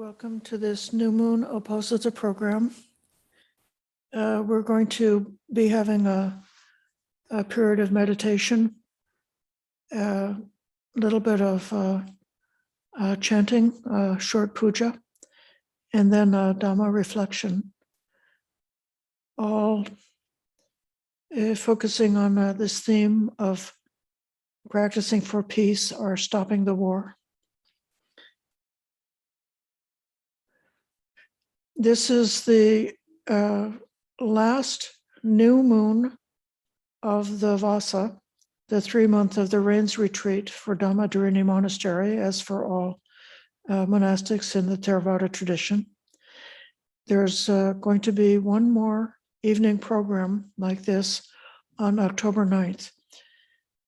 Welcome to this New Moon Uposatha program. We're going to be having a period of meditation, a little bit of chanting, short puja, and then a Dhamma reflection, all focusing on this theme of practicing for peace or stopping the war. This is the last new moon of the Vasa, the 3 month of the rains retreat for Dhammadharini monastery, as for all monastics in the Theravada tradition. There's going to be one more evening program like this on October 9th.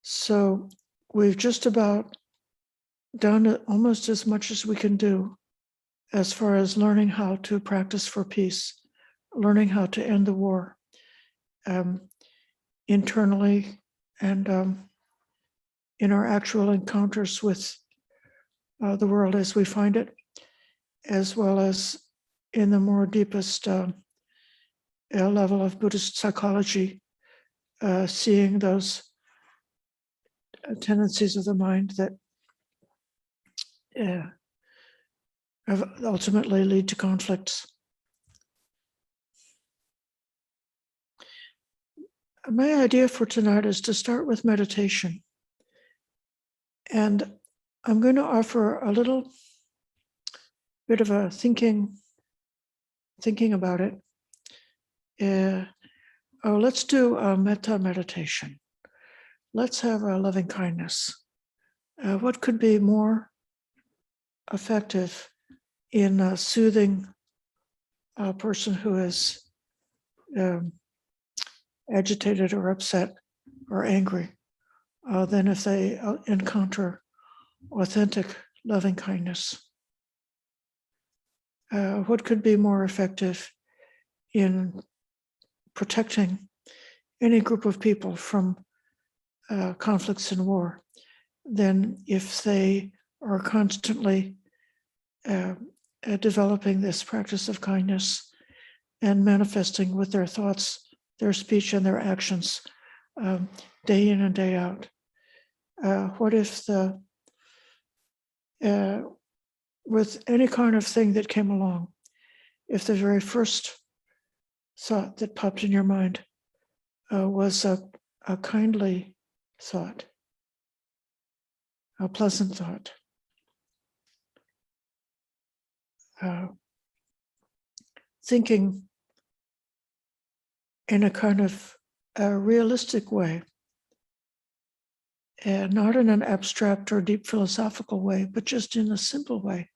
So we've just about done almost as much as we can do as far as learning how to practice for peace, learning how to end the war internally and in our actual encounters with the world as we find it, as well as in the more deepest level of Buddhist psychology, seeing those tendencies of the mind that ultimately lead to conflicts. My idea for tonight is to start with meditation. And I'm going to offer a little bit of a thinking about it. Let's do a metta meditation. Let's have a loving kindness. What could be more effective in soothing a person who is agitated or upset or angry than if they encounter authentic loving kindness? What could be more effective in protecting any group of people from conflicts and war than if they are constantly developing this practice of kindness and manifesting with their thoughts, their speech, and their actions day in and day out? What if with any kind of thing that came along, if the very first thought that popped in your mind was a kindly thought, a pleasant thought, thinking in a kind of a realistic way, and not in an abstract or deep philosophical way, but just in a simple way.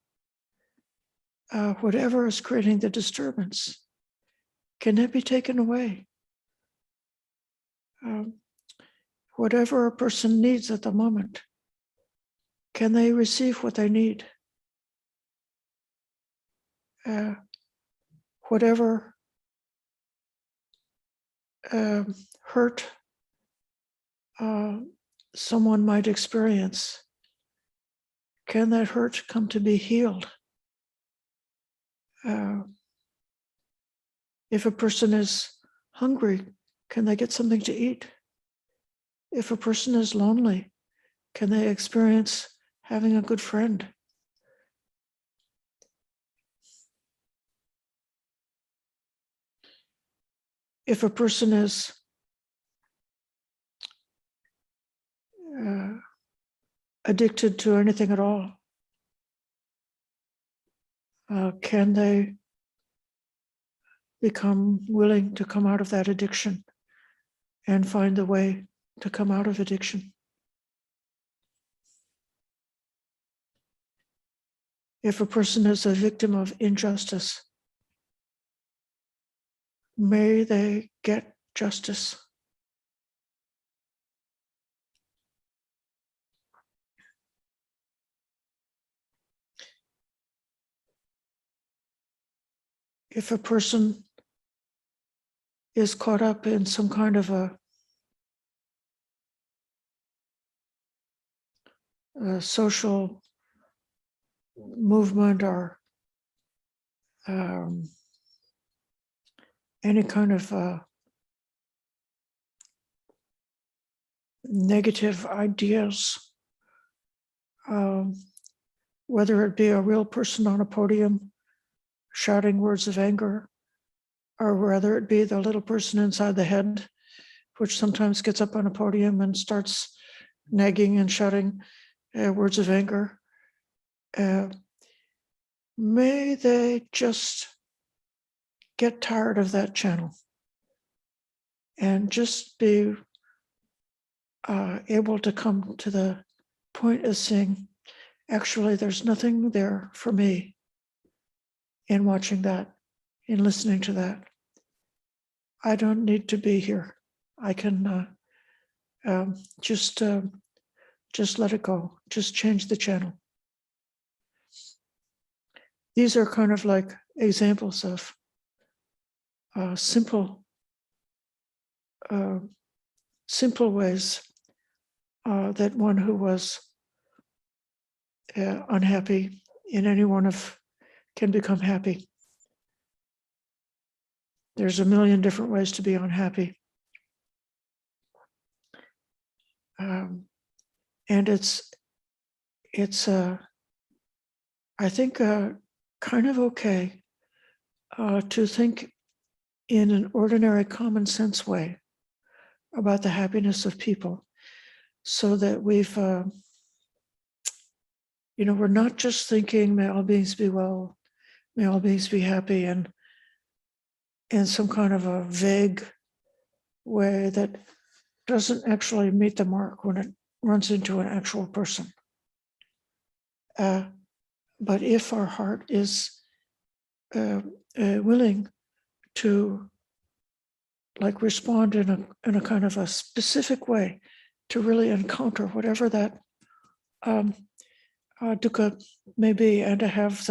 Whatever is creating the disturbance, can that be taken away? Whatever a person needs at the moment, can they receive what they need? Whatever hurt someone might experience, can that hurt come to be healed? If a person is hungry, can they get something to eat? If a person is lonely, can they experience having a good friend? If a person is addicted to anything at all, can they become willing to come out of that addiction and find the way to come out of addiction? If a person is a victim of injustice, may they get justice. If a person is caught up in some kind of a social movement or any kind of negative ideas, whether it be a real person on a podium shouting words of anger, or whether it be the little person inside the head, which sometimes gets up on a podium and starts nagging and shouting words of anger. May they just get tired of that channel and just be able to come to the point of saying, actually, there's nothing there for me in watching that, in listening to that. I don't need to be here. I can just let it go. Just change the channel. These are kind of like examples of simple ways that one who was unhappy in any one of can become happy. There's a million different ways to be unhappy. And it's I think kind of okay to think in an ordinary common sense way about the happiness of people, so that we've we're not just thinking may all beings be well, may all beings be happy, and in some kind of a vague way that doesn't actually meet the mark when it runs into an actual person. But if our heart is willing to like respond in a kind of a specific way to really encounter whatever that dukkha may be, and to have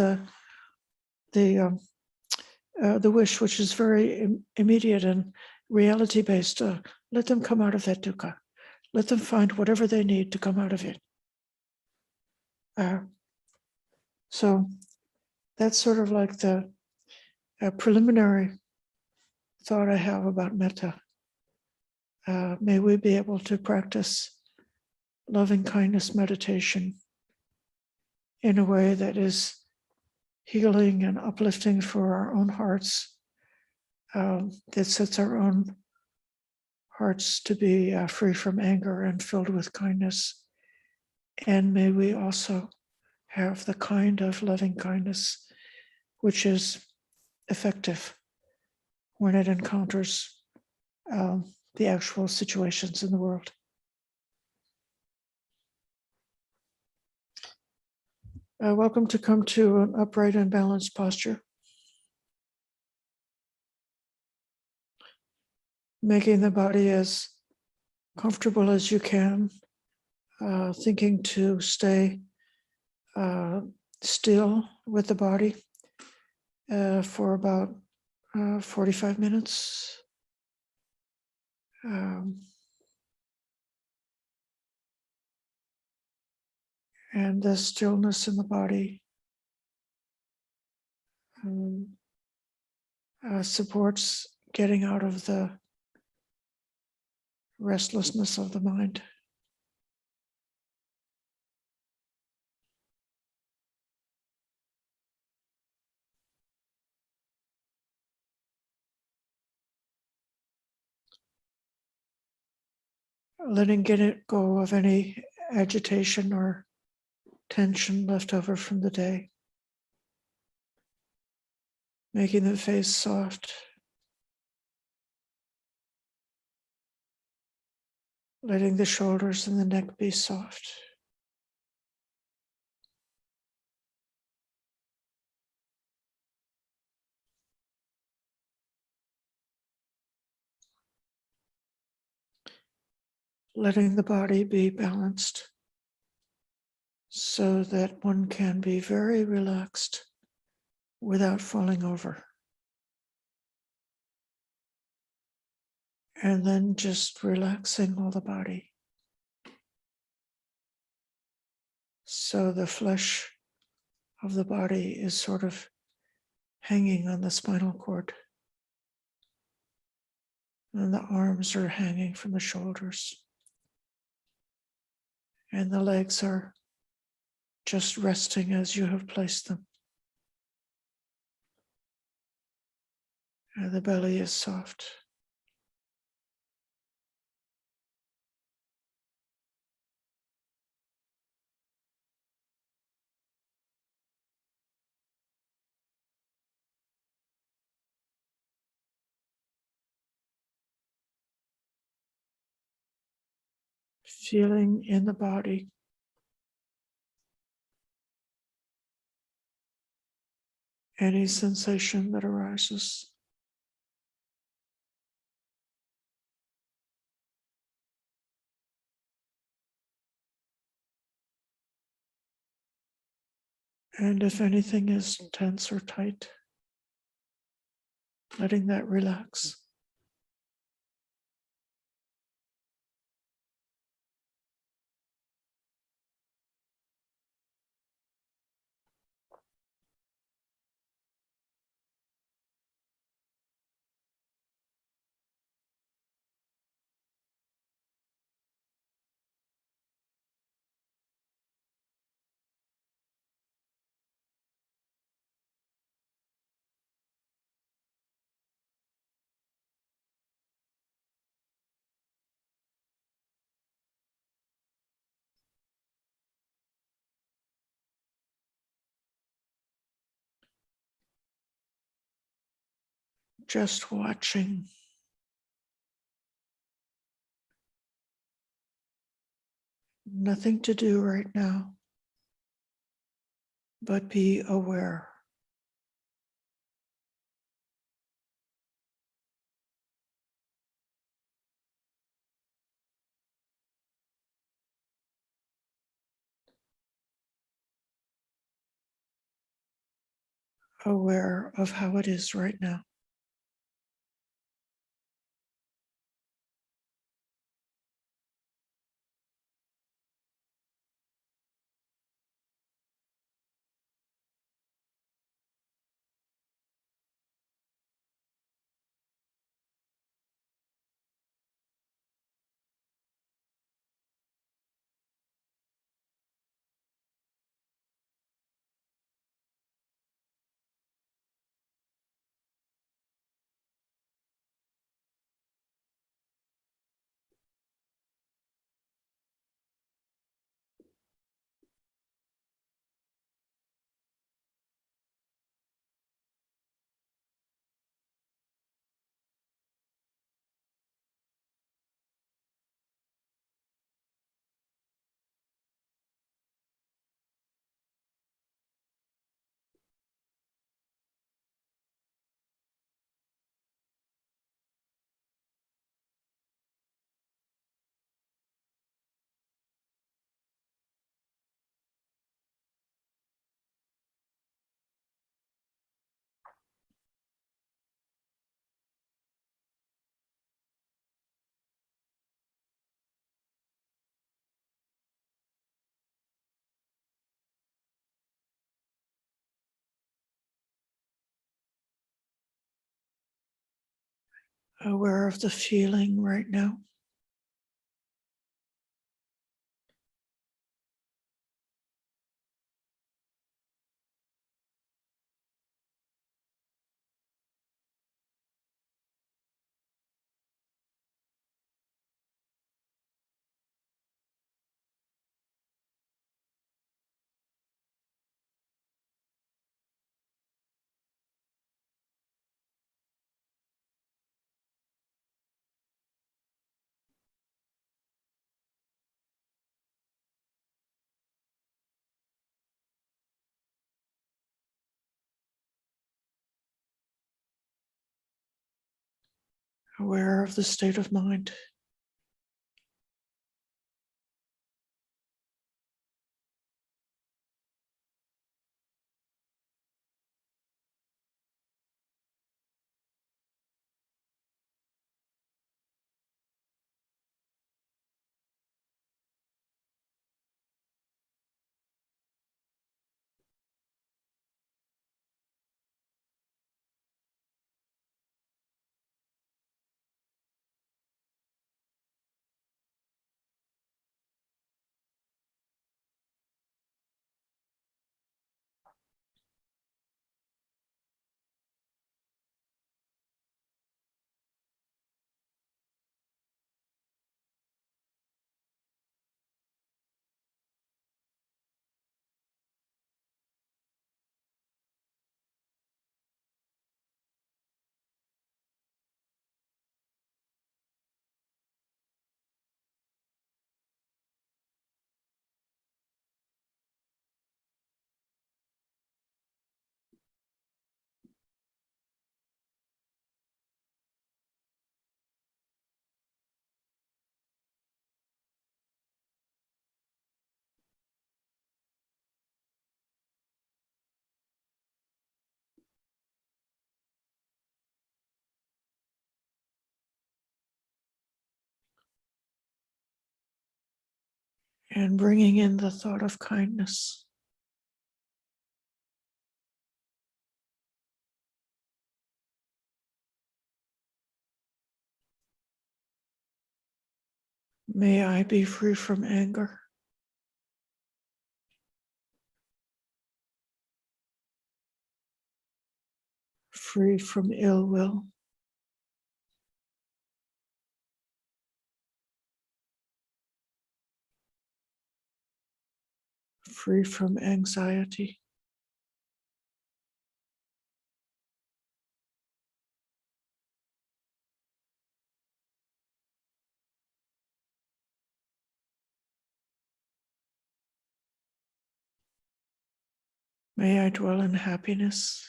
the wish, which is very immediate and reality based, let them come out of that dukkha. Let them find whatever they need to come out of it. So that's sort of like the preliminary thought I have about metta. May we be able to practice loving kindness meditation in a way that is healing and uplifting for our own hearts, that sets our own hearts to be free from anger and filled with kindness. And may we also have the kind of loving kindness which is effective when it encounters the actual situations in the world. Welcome to come to an upright and balanced posture. Making the body as comfortable as you can, thinking to stay still with the body for about 45 minutes. And the stillness in the body supports getting out of the restlessness of the mind. Letting go of any agitation or tension left over from the day. Making the face soft. Letting the shoulders and the neck be soft. Letting the body be balanced so that one can be very relaxed without falling over. And then just relaxing all the body. So the flesh of the body is sort of hanging on the spinal cord, and the arms are hanging from the shoulders, and the legs are just resting as you have placed them. And the belly is soft. Feeling in the body any sensation that arises. And if anything is tense or tight, letting that relax. Just watching. Nothing to do right now, but be aware. Aware of how it is right now. Aware of the feeling right now. Aware of the state of mind. and bringing in the thought of kindness. May I be free from anger, free from ill will, free from anxiety, may I dwell in happiness,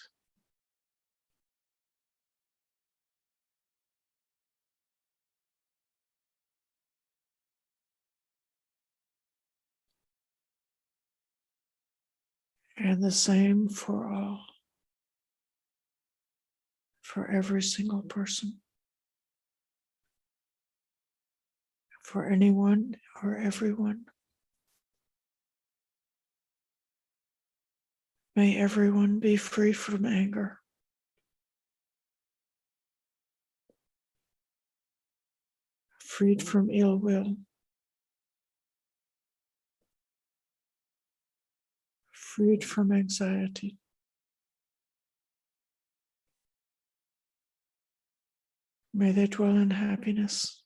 and the same for all, for every single person, for anyone or everyone. May everyone be free from anger, freed from ill will, freed from anxiety. May they dwell in happiness.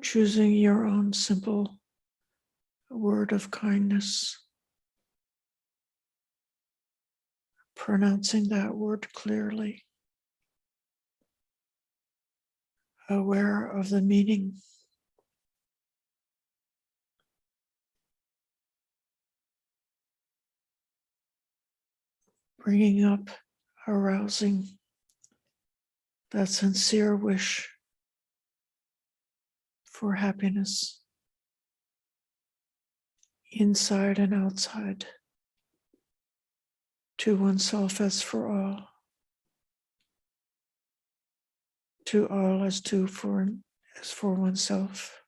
Choosing your own simple word of kindness, pronouncing that word clearly, aware of the meaning, bringing up, arousing that sincere wish for happiness inside and outside, to oneself as for all, to all as for oneself.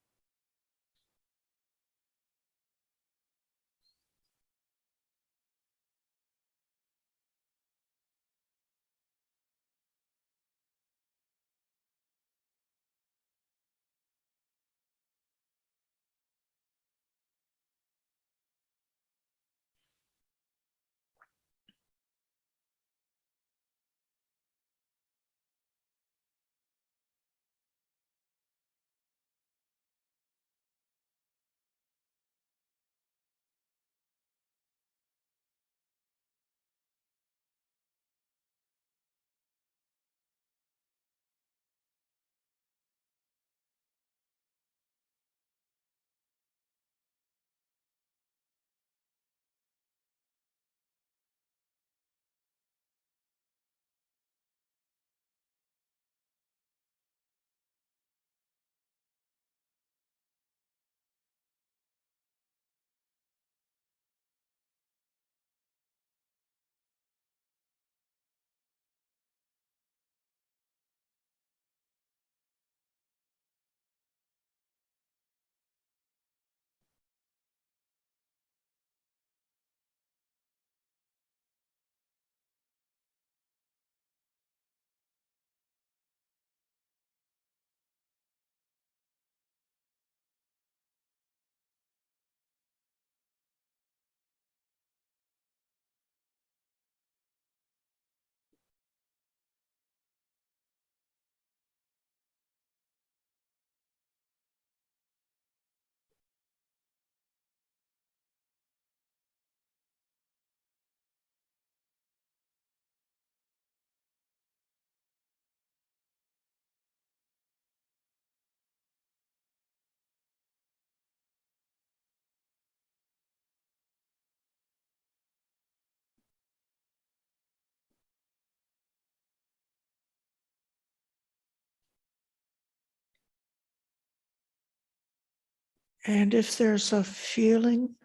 And if there's a feeling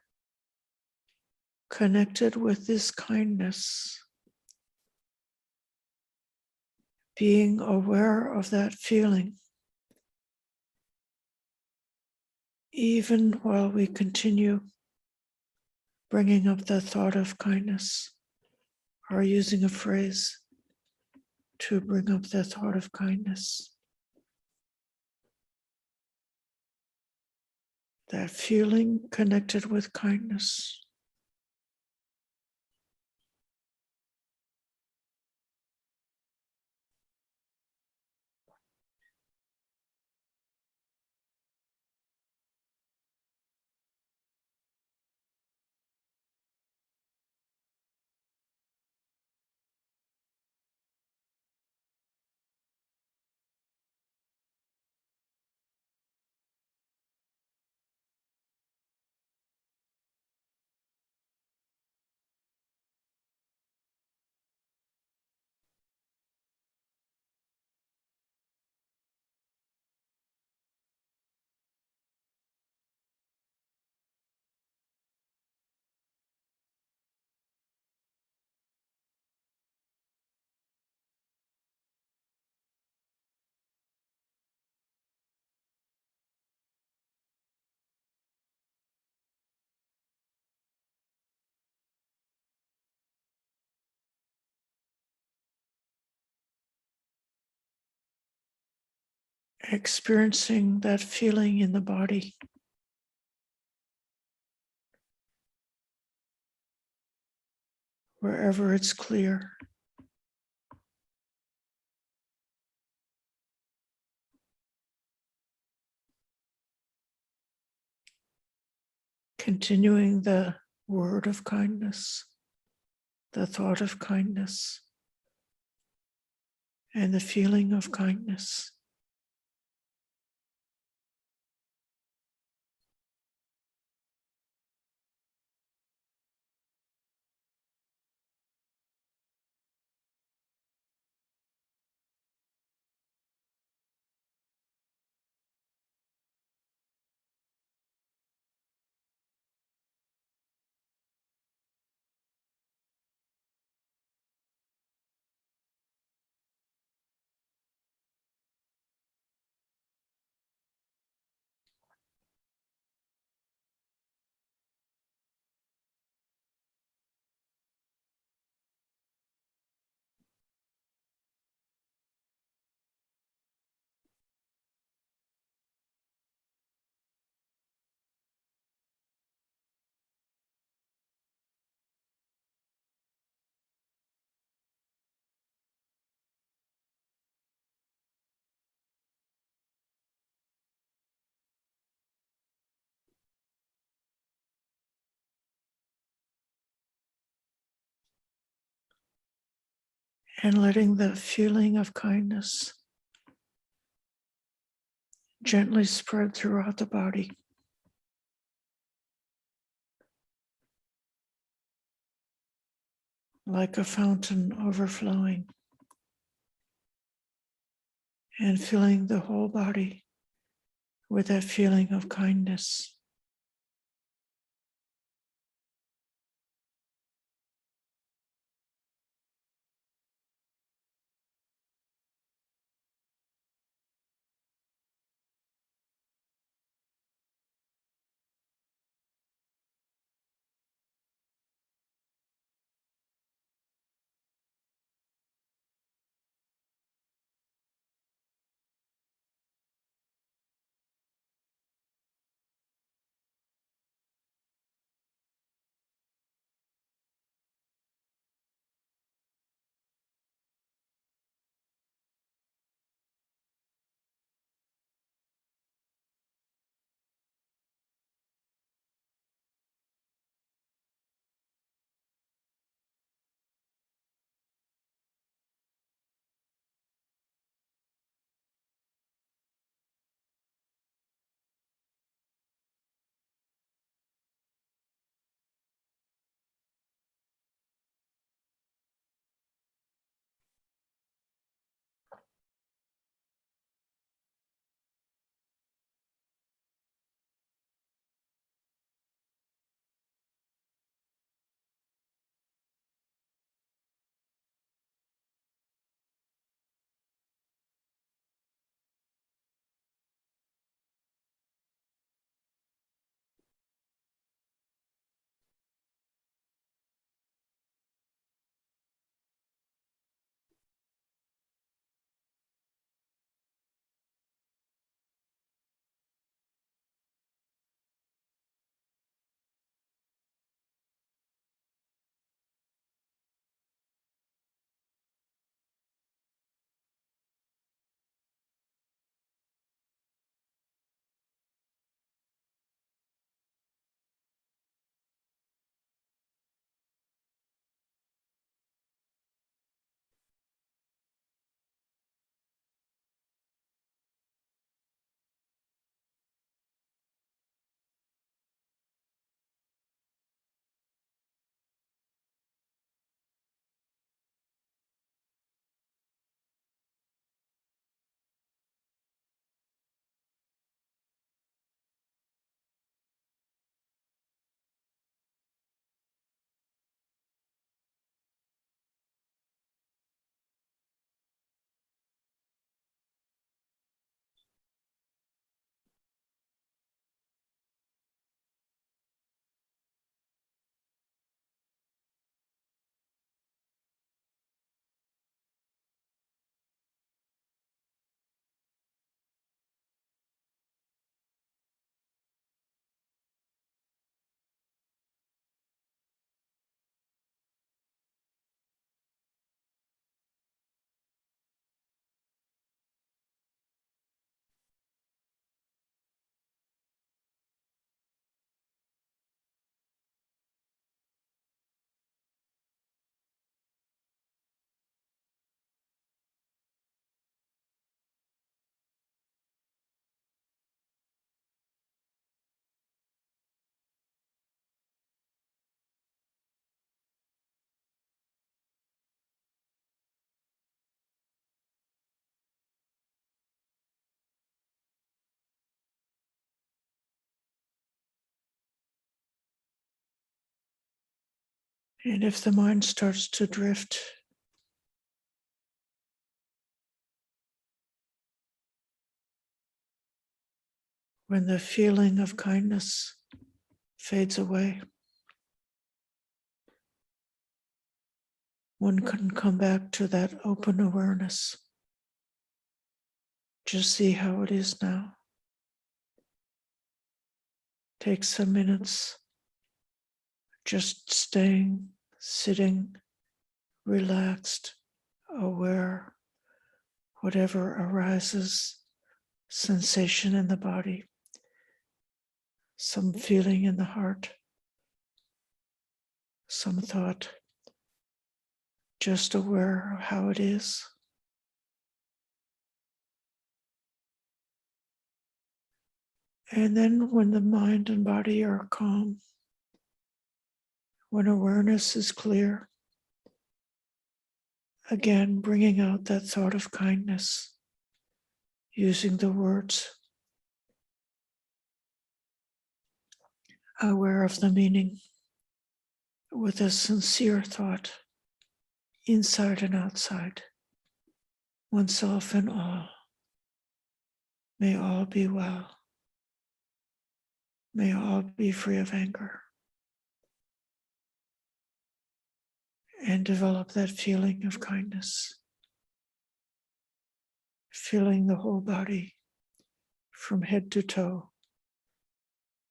connected with this kindness, being aware of that feeling, even while we continue bringing up the thought of kindness, or using a phrase to bring up the thought of kindness. That feeling connected with kindness. Experiencing that feeling in the body. Wherever it's clear. Continuing the word of kindness, the thought of kindness, and the feeling of kindness. And letting the feeling of kindness gently spread throughout the body. Like a fountain overflowing. And filling the whole body with that feeling of kindness. And if the mind starts to drift, when the feeling of kindness fades away, one can come back to that open awareness. Just see how it is now. Take some minutes just staying, sitting, relaxed, aware, whatever arises, sensation in the body, some feeling in the heart, some thought, just aware of how it is. And then when the mind and body are calm, when awareness is clear, again, bringing out that thought of kindness, using the words, aware of the meaning, with a sincere thought, inside and outside, oneself and all. May all be well. May all be free of anger. And develop that feeling of kindness, filling the whole body from head to toe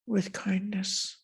with kindness.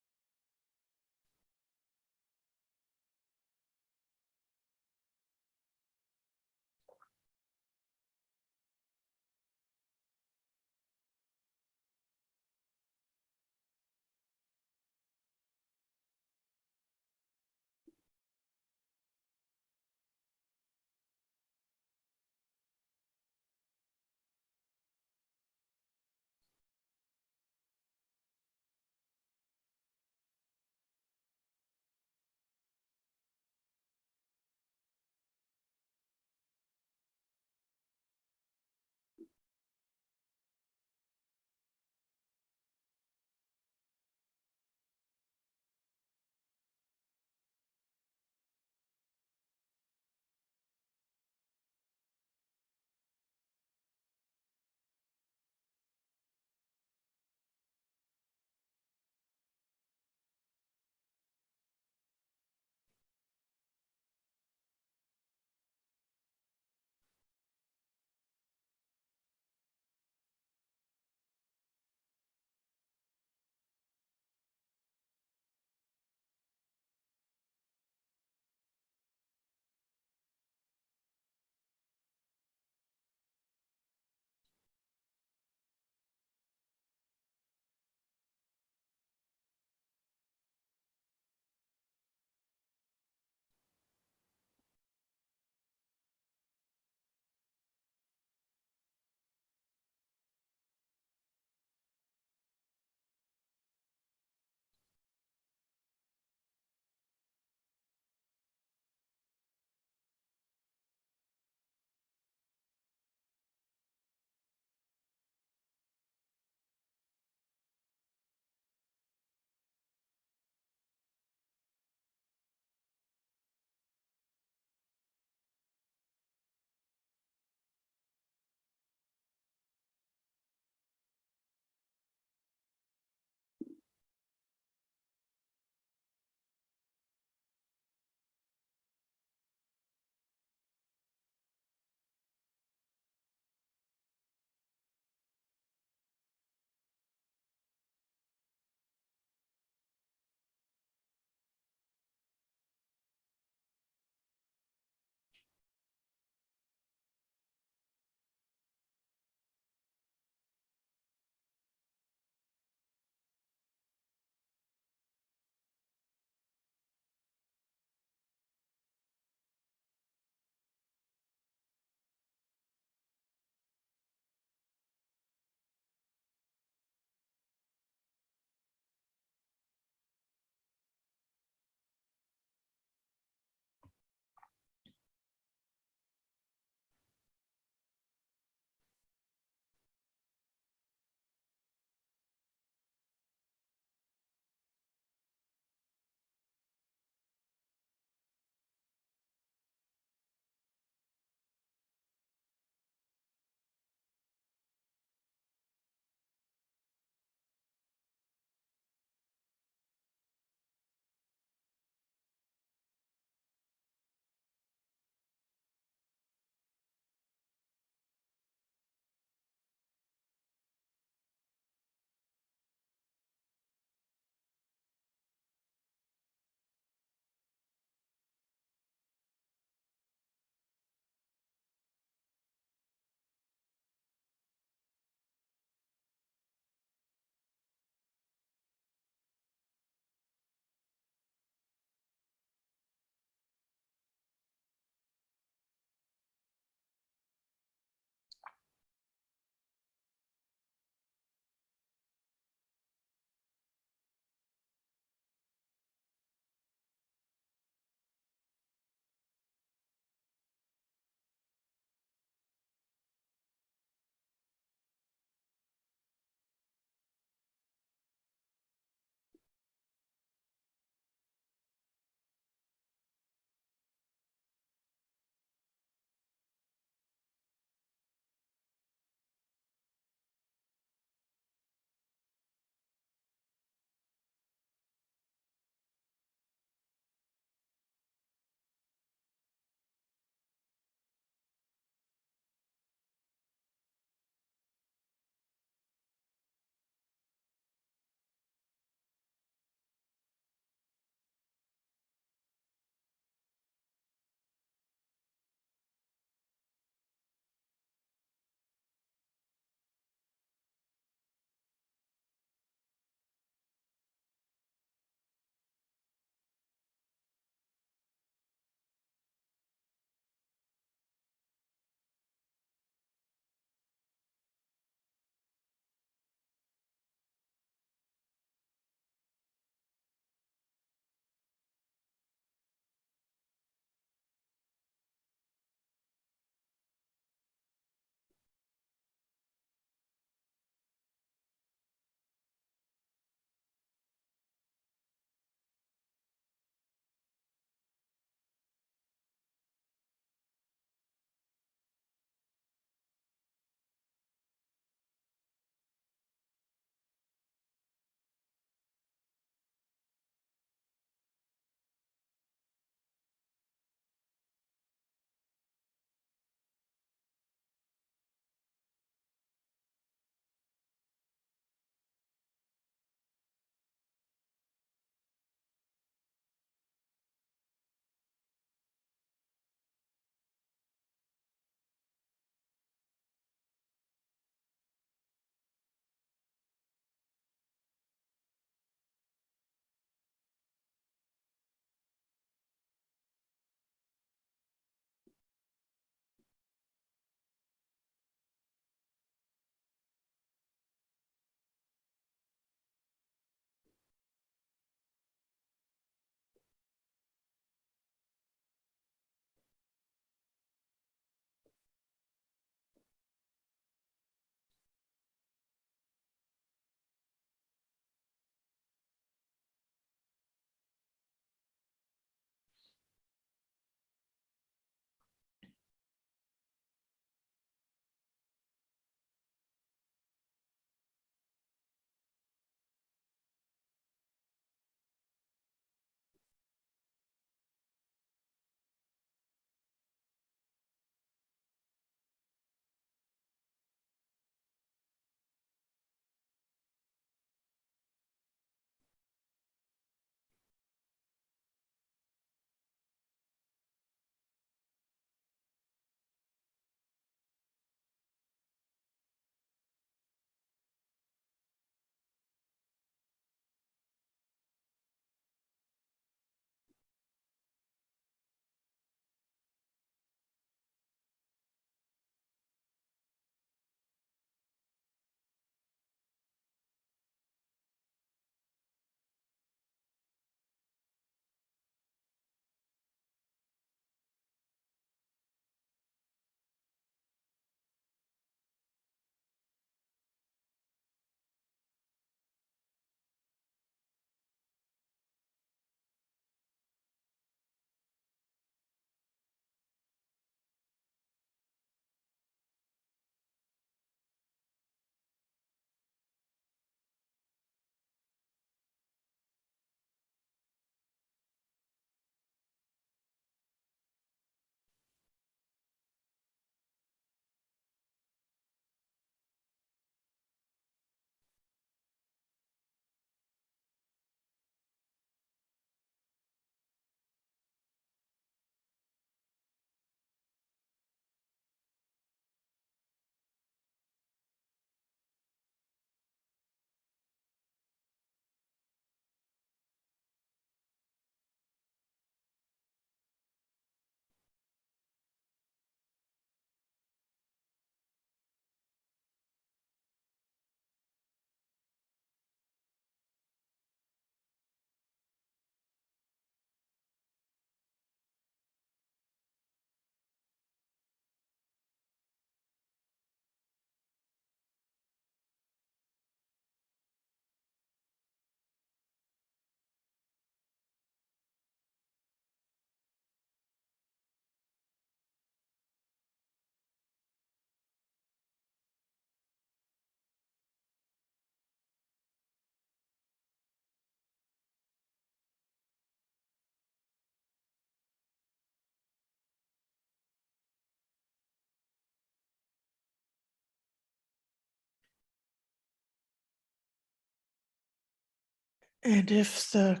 And if the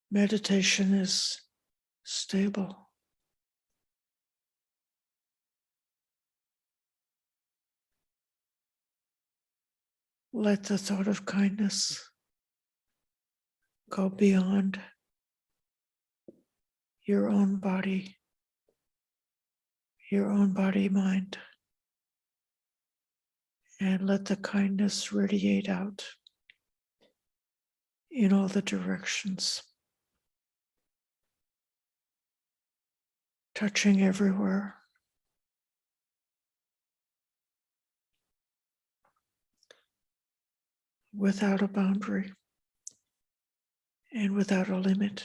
meditation is stable, let the thought of kindness go beyond your own body, mind, and let the kindness radiate out in all the directions, touching everywhere, without a boundary and without a limit.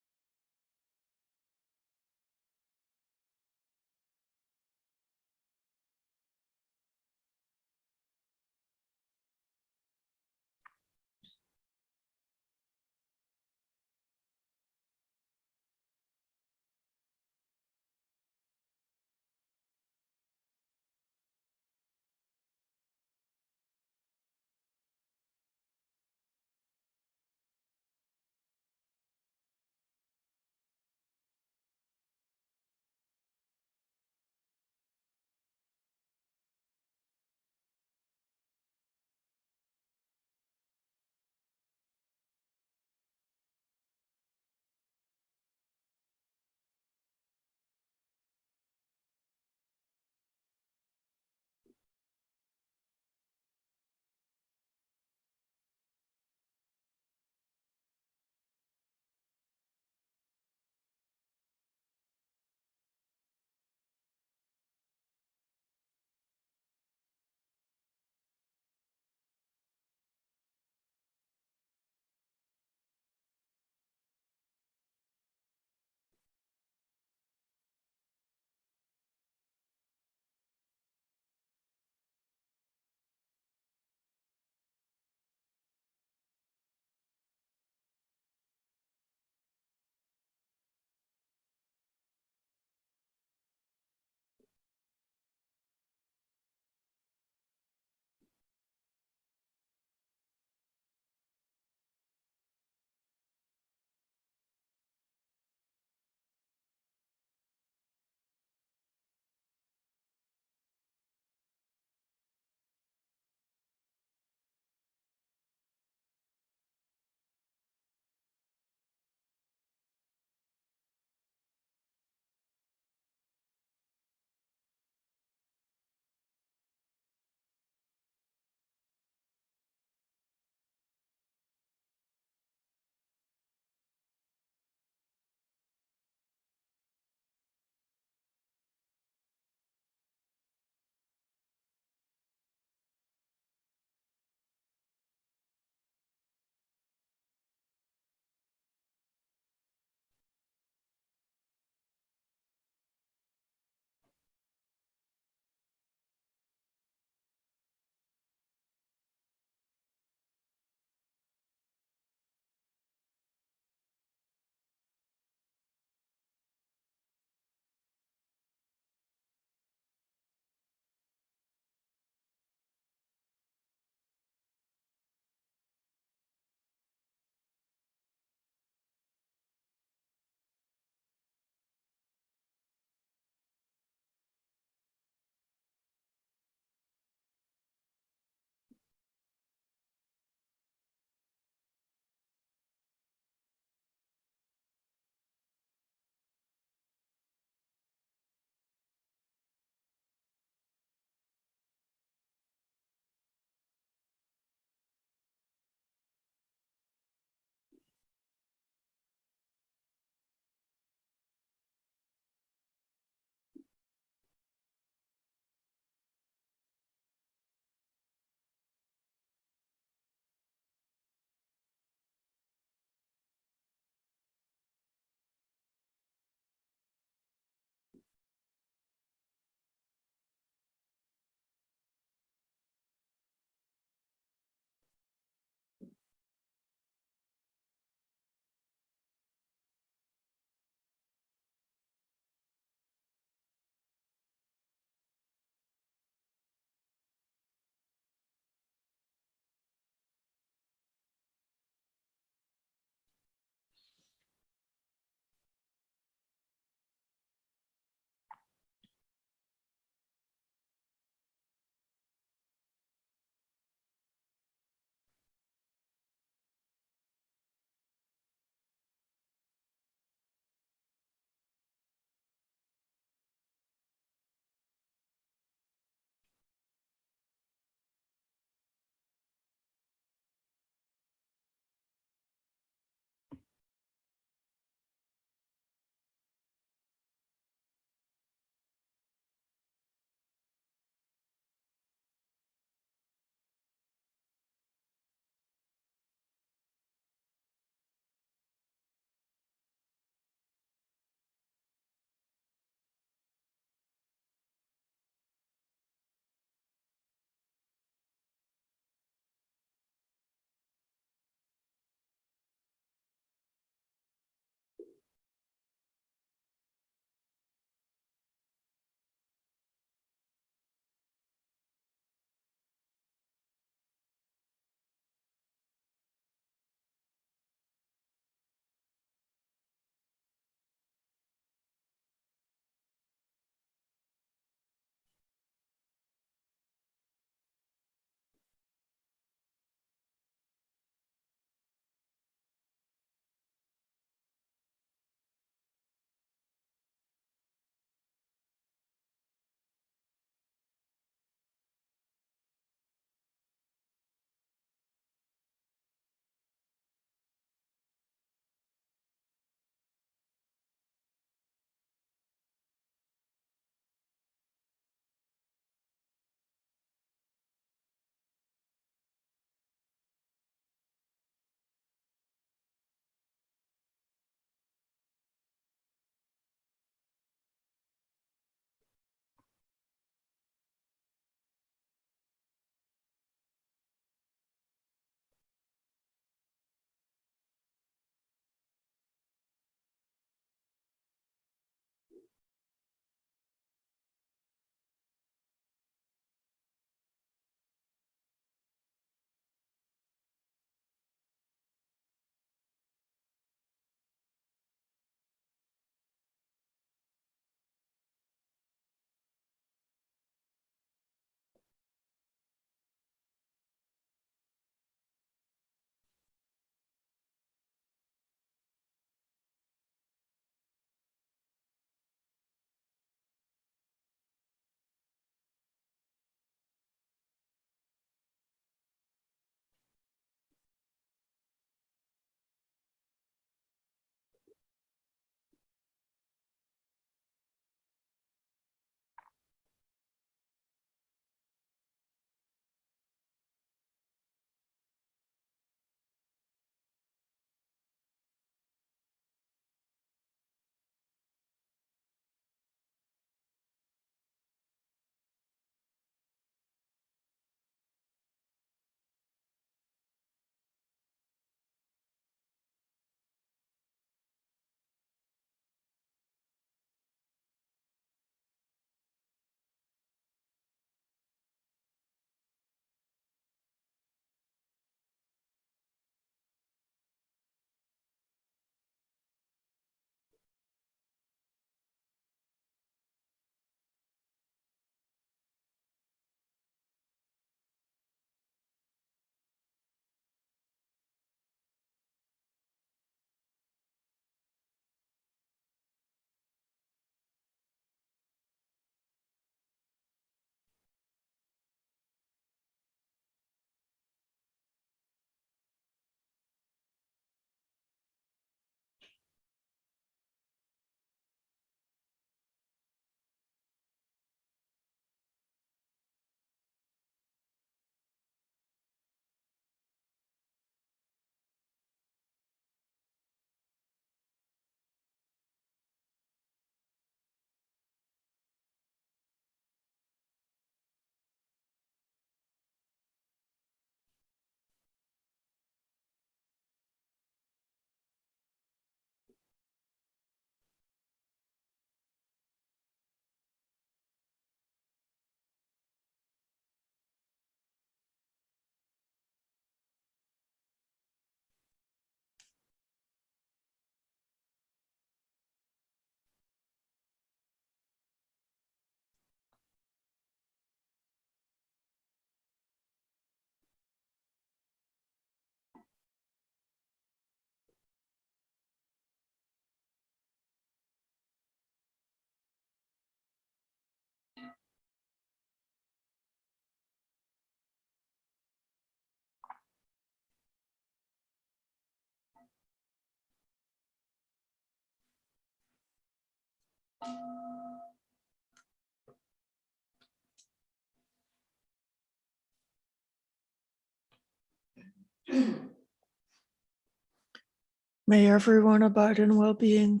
May everyone abide in well-being,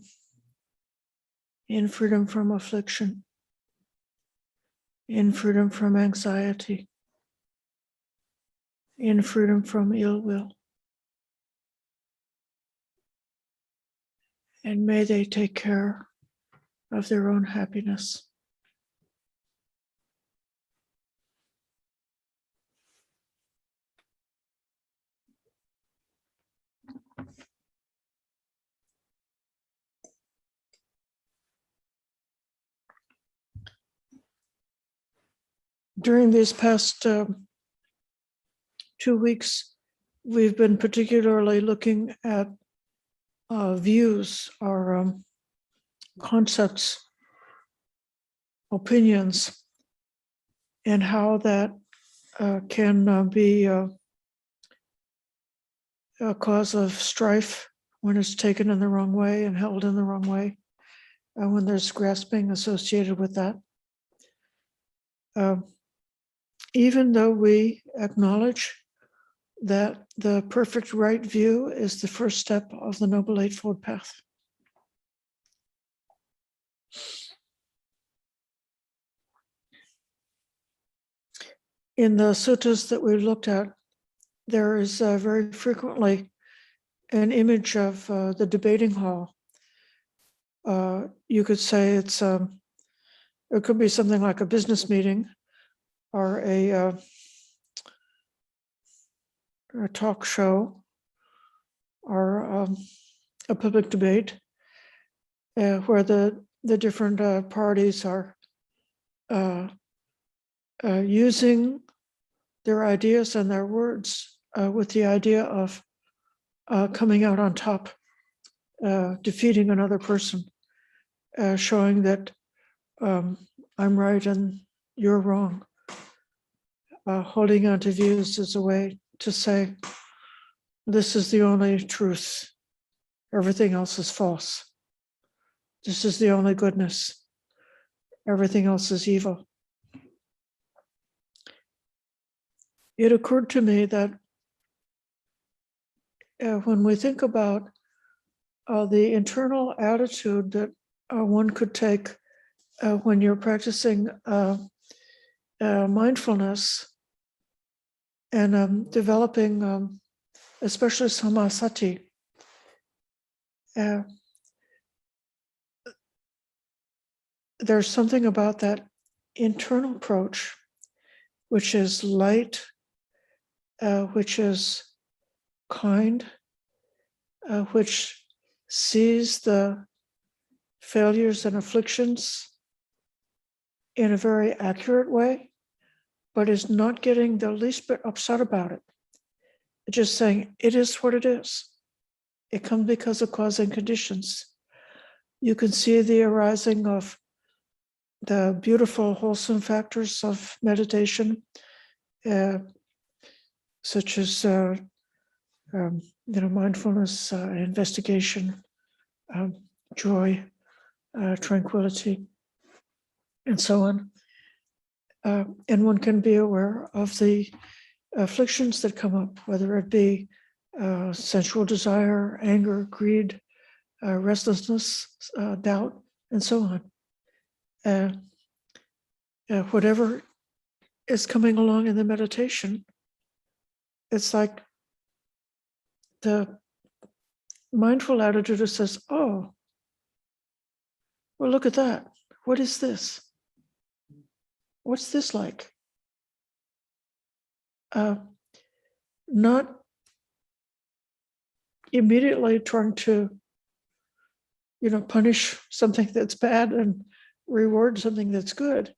in freedom from affliction, in freedom from anxiety, in freedom from ill will. And may they take care of their own happiness. During these past 2 weeks, we've been particularly looking at views or concepts, opinions, and how that can be a cause of strife when it's taken in the wrong way and held in the wrong way, when there's grasping associated with that. Even though we acknowledge that the perfect right view is the first step of the Noble Eightfold Path. In the suttas that we've looked at, there is very frequently an image of the debating hall. You could say it could be something like a business meeting or a talk show or a public debate where the different parties are using their ideas and their words with the idea of coming out on top, defeating another person, showing that I'm right and you're wrong. Holding on to views is a way to say, this is the only truth. Everything else is false. This is the only goodness. Everything else is evil. It occurred to me that when we think about the internal attitude that one could take when you're practicing mindfulness and developing especially samasati, there's something about that internal approach which is light, which is kind, which sees the failures and afflictions in a very accurate way, but is not getting the least bit upset about it. Just saying, it is what it is. It comes because of cause and conditions. You can see the arising of the beautiful, wholesome factors of meditation, such as mindfulness, investigation, joy, tranquility, and so on. And one can be aware of the afflictions that come up, whether it be sensual desire, anger, greed, restlessness, doubt, and so on. Whatever is coming along in the meditation, it's like the mindful attitude that says, oh, well, look at that. What is this? What's this like? Not immediately trying to, punish something that's bad and reward something that's good,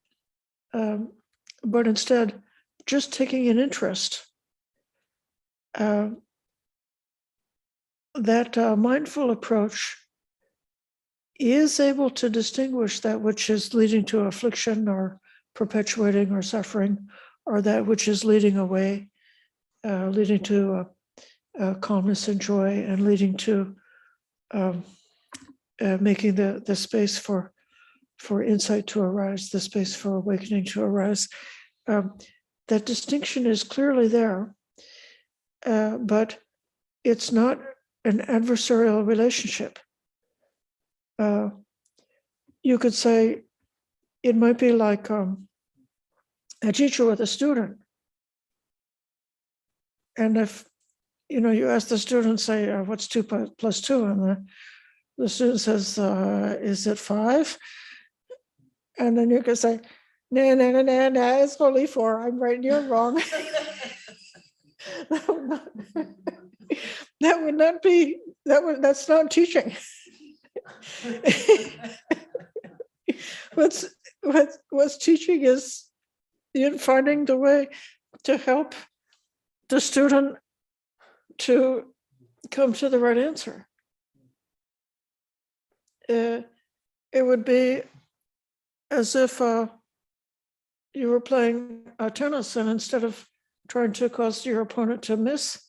but instead just taking an interest. That mindful approach is able to distinguish that which is leading to affliction or perpetuating or suffering, or that which is leading away, leading to calmness and joy, and leading to making the space for for insight to arise, the space for awakening to arise. That distinction is clearly there, but it's not an adversarial relationship. You could say it might be like a teacher with a student. And if, you ask the student, say, what's 2 plus 2? And the student says, is it 5? And then you can say, no, it's only 4. I'm right and you're wrong. That's not teaching. What's teaching is finding the way to help the student to come to the right answer. It would be as if you were playing tennis, and instead of trying to cause your opponent to miss,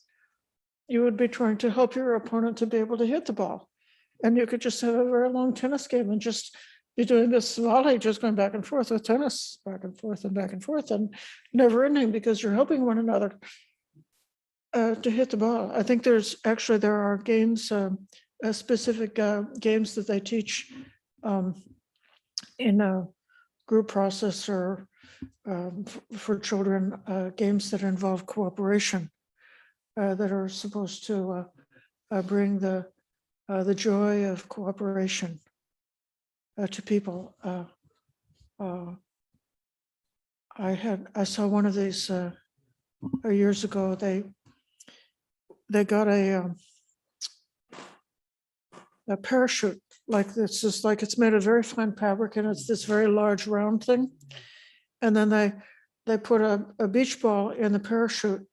you would be trying to help your opponent to be able to hit the ball. And you could just have a very long tennis game and just be doing this volley, just going back and forth with tennis, back and forth and back and forth, and never ending, because you're helping one another to hit the ball. I think there are games, specific games that they teach in a group process or for children, games that involve cooperation that are supposed to bring the joy of cooperation to people. I saw one of these years ago. They got a parachute like this, is like it's made of very fine fabric, and it's this very large round thing. And then they put a beach ball in the parachute,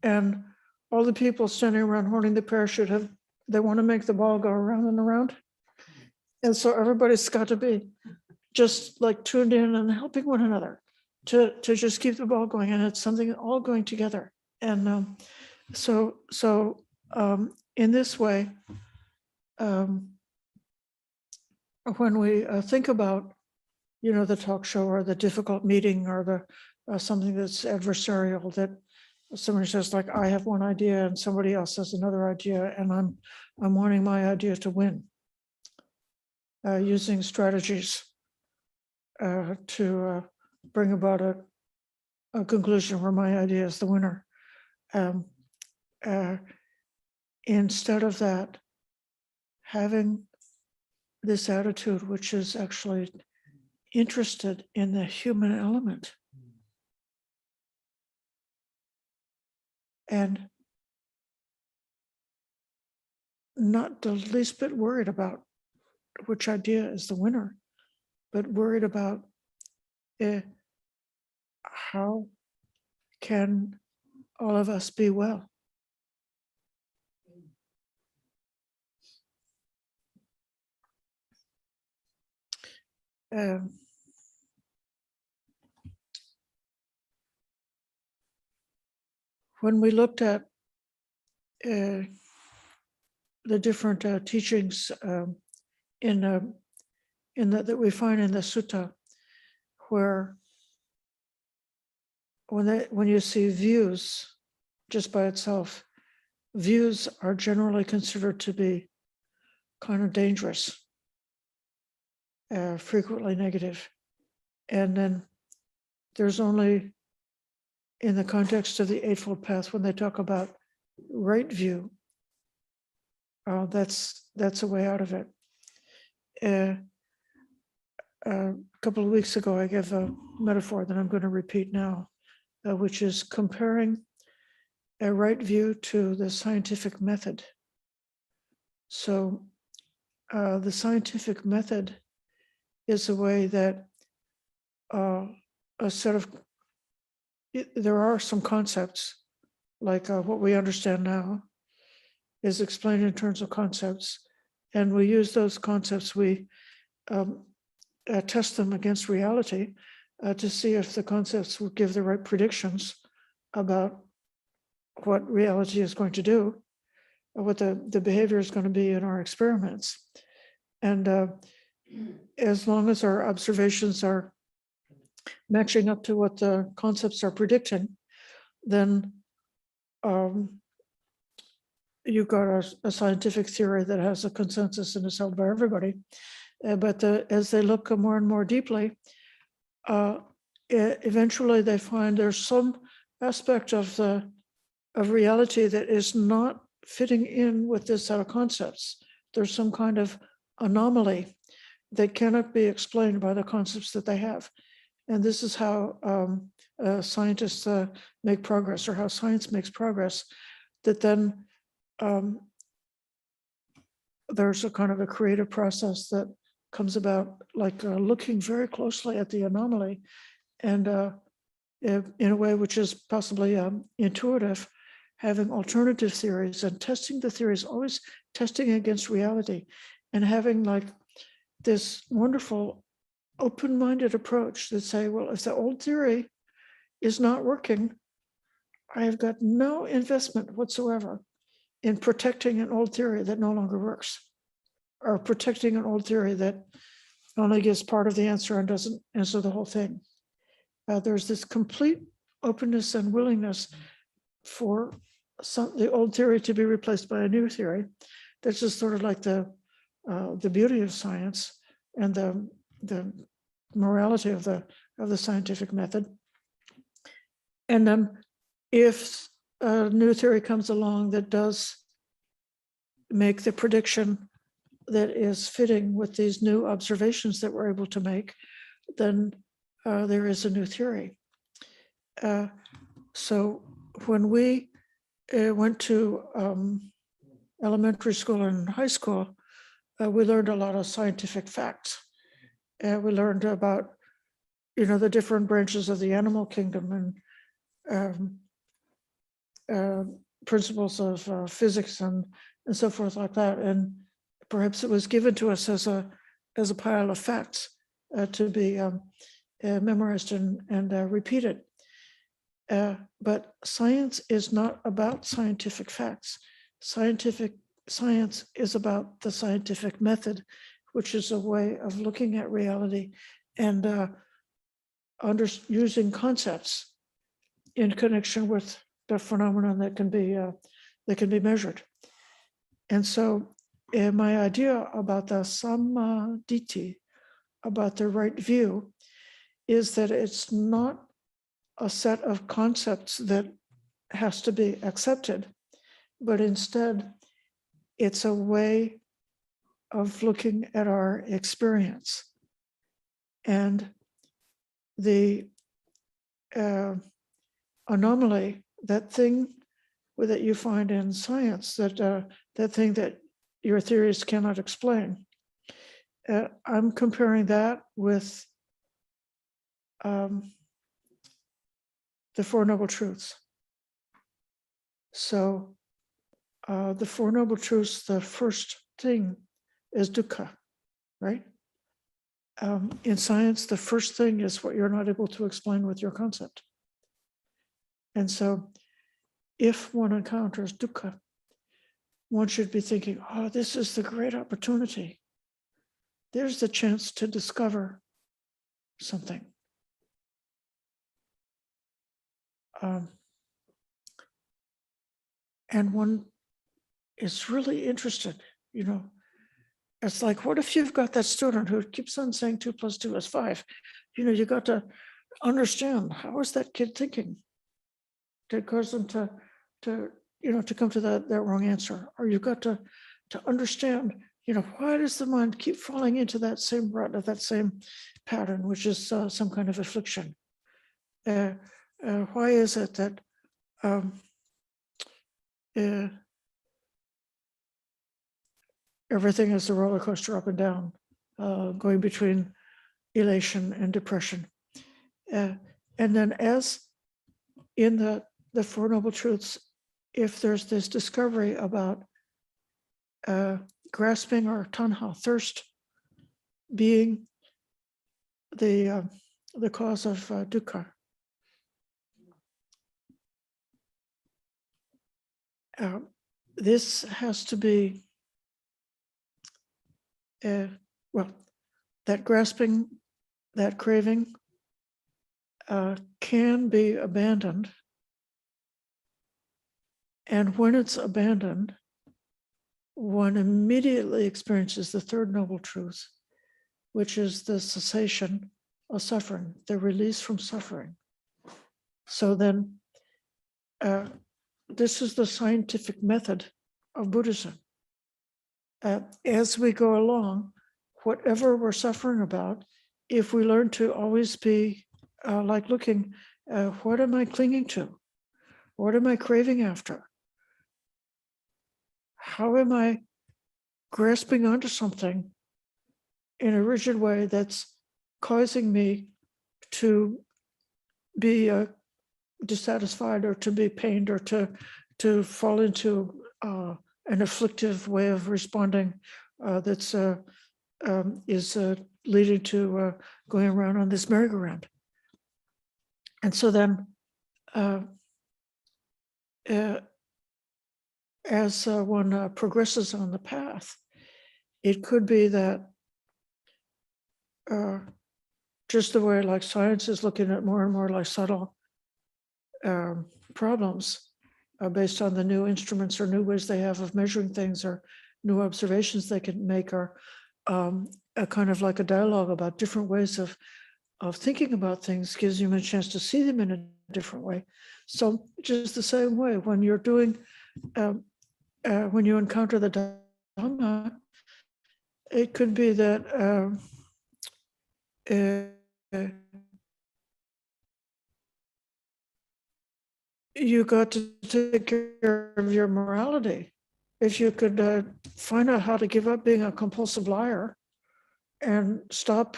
and all the people standing around holding the parachute they want to make the ball go around and around. And so everybody's got to be just like tuned in and helping one another to just keep the ball going. And it's something all going together. And so in this way, when we think about, the talk show or the difficult meeting or the something that's adversarial, that somebody says, like, I have one idea and somebody else has another idea, and I'm wanting my idea to win, using strategies to bring about a conclusion where my idea is the winner. Instead of that, having this attitude, which is actually interested in the human element and not the least bit worried about which idea is the winner, but worried about how can all of us be well. When we looked at the different teachings that we find in the sutta, where when you see views just by itself, views are generally considered to be kind of dangerous, frequently negative. And then there's only, in the context of the Eightfold Path, when they talk about right view, that's a way out of it. A couple of weeks ago, I gave a metaphor that I'm going to repeat now, which is comparing a right view to the scientific method. So the scientific method is a way that there are some concepts, like what we understand now is explained in terms of concepts, and we use those concepts, we test them against reality to see if the concepts will give the right predictions about what reality is going to do, or what the behavior is going to be in our experiments. And as long as our observations are matching up to what the concepts are predicting, then you've got a scientific theory that has a consensus and is held by everybody. But as they look more and more deeply, eventually they find there's some aspect of reality that is not fitting in with this set of concepts. There's some kind of anomaly that cannot be explained by the concepts that they have. And this is how scientists make progress, or how science makes progress, that then there's a kind of a creative process that comes about, like looking very closely at the anomaly, and in a way which is possibly intuitive, having alternative theories and testing the theories, always testing against reality, and having like this wonderful open-minded approach that say, well, if the old theory is not working, I have got no investment whatsoever in protecting an old theory that no longer works, or protecting an old theory that only gives part of the answer and doesn't answer the whole thing. There's this complete openness and willingness for the old theory to be replaced by a new theory. That's just sort of like the beauty of science and the morality of the scientific method. And then if a new theory comes along that does make the prediction that is fitting with these new observations that we're able to make, then there is a new theory. So when we went to elementary school and high school, we learned a lot of scientific facts. We learned about, the different branches of the animal kingdom, and principles of physics and so forth like that. And perhaps it was given to us as a pile of facts to be memorized and repeated. But science is not about scientific facts. Science is about the scientific method, which is a way of looking at reality and using concepts in connection with the phenomenon that can be measured. And so my idea about the samaditi, about the right view, is that it's not a set of concepts that has to be accepted, but instead it's a way of looking at our experience. And the anomaly, that thing that you find in science, that thing that your theories cannot explain, I'm comparing that with the Four Noble Truths. So the Four Noble Truths, the first thing is dukkha, right? In science, the first thing is what you're not able to explain with your concept. And so if one encounters dukkha, one should be thinking, oh, this is the great opportunity. There's the chance to discover something. And one is really interested, It's like, what if you've got that student who keeps on saying 2 + 2 is 5? You got to understand, how is that kid thinking that cause them to come to that wrong answer? Or you've got to understand, why does the mind keep falling into that same rut, of that same pattern, which is some kind of affliction? Why is it that everything is a roller coaster up and down, going between elation and depression? And then, as in the Four Noble Truths, if there's this discovery about grasping or tanha, thirst, being the cause of dukkha, this has to be, that grasping, that craving can be abandoned. And when it's abandoned, one immediately experiences the third noble truth, which is the cessation of suffering, the release from suffering. So then, this is the scientific method of Buddhism. As we go along, whatever we're suffering about, if we learn to always be like looking, what am I clinging to? What am I craving after? How am I grasping onto something in a rigid way that's causing me to be dissatisfied or to be pained or to fall into an afflictive way of responding that's is leading to going around on this merry-go-round. And so then as one progresses on the path, it could be that just the way like science is looking at more and more like subtle problems based on the new instruments or new ways they have of measuring things or new observations they can make, or a kind of like a dialogue about different ways of thinking about things gives you a chance to see them in a different way. So just the same way, when you're doing, when you encounter the Dhamma, it could be that you got to take care of your morality. If you could find out how to give up being a compulsive liar and stop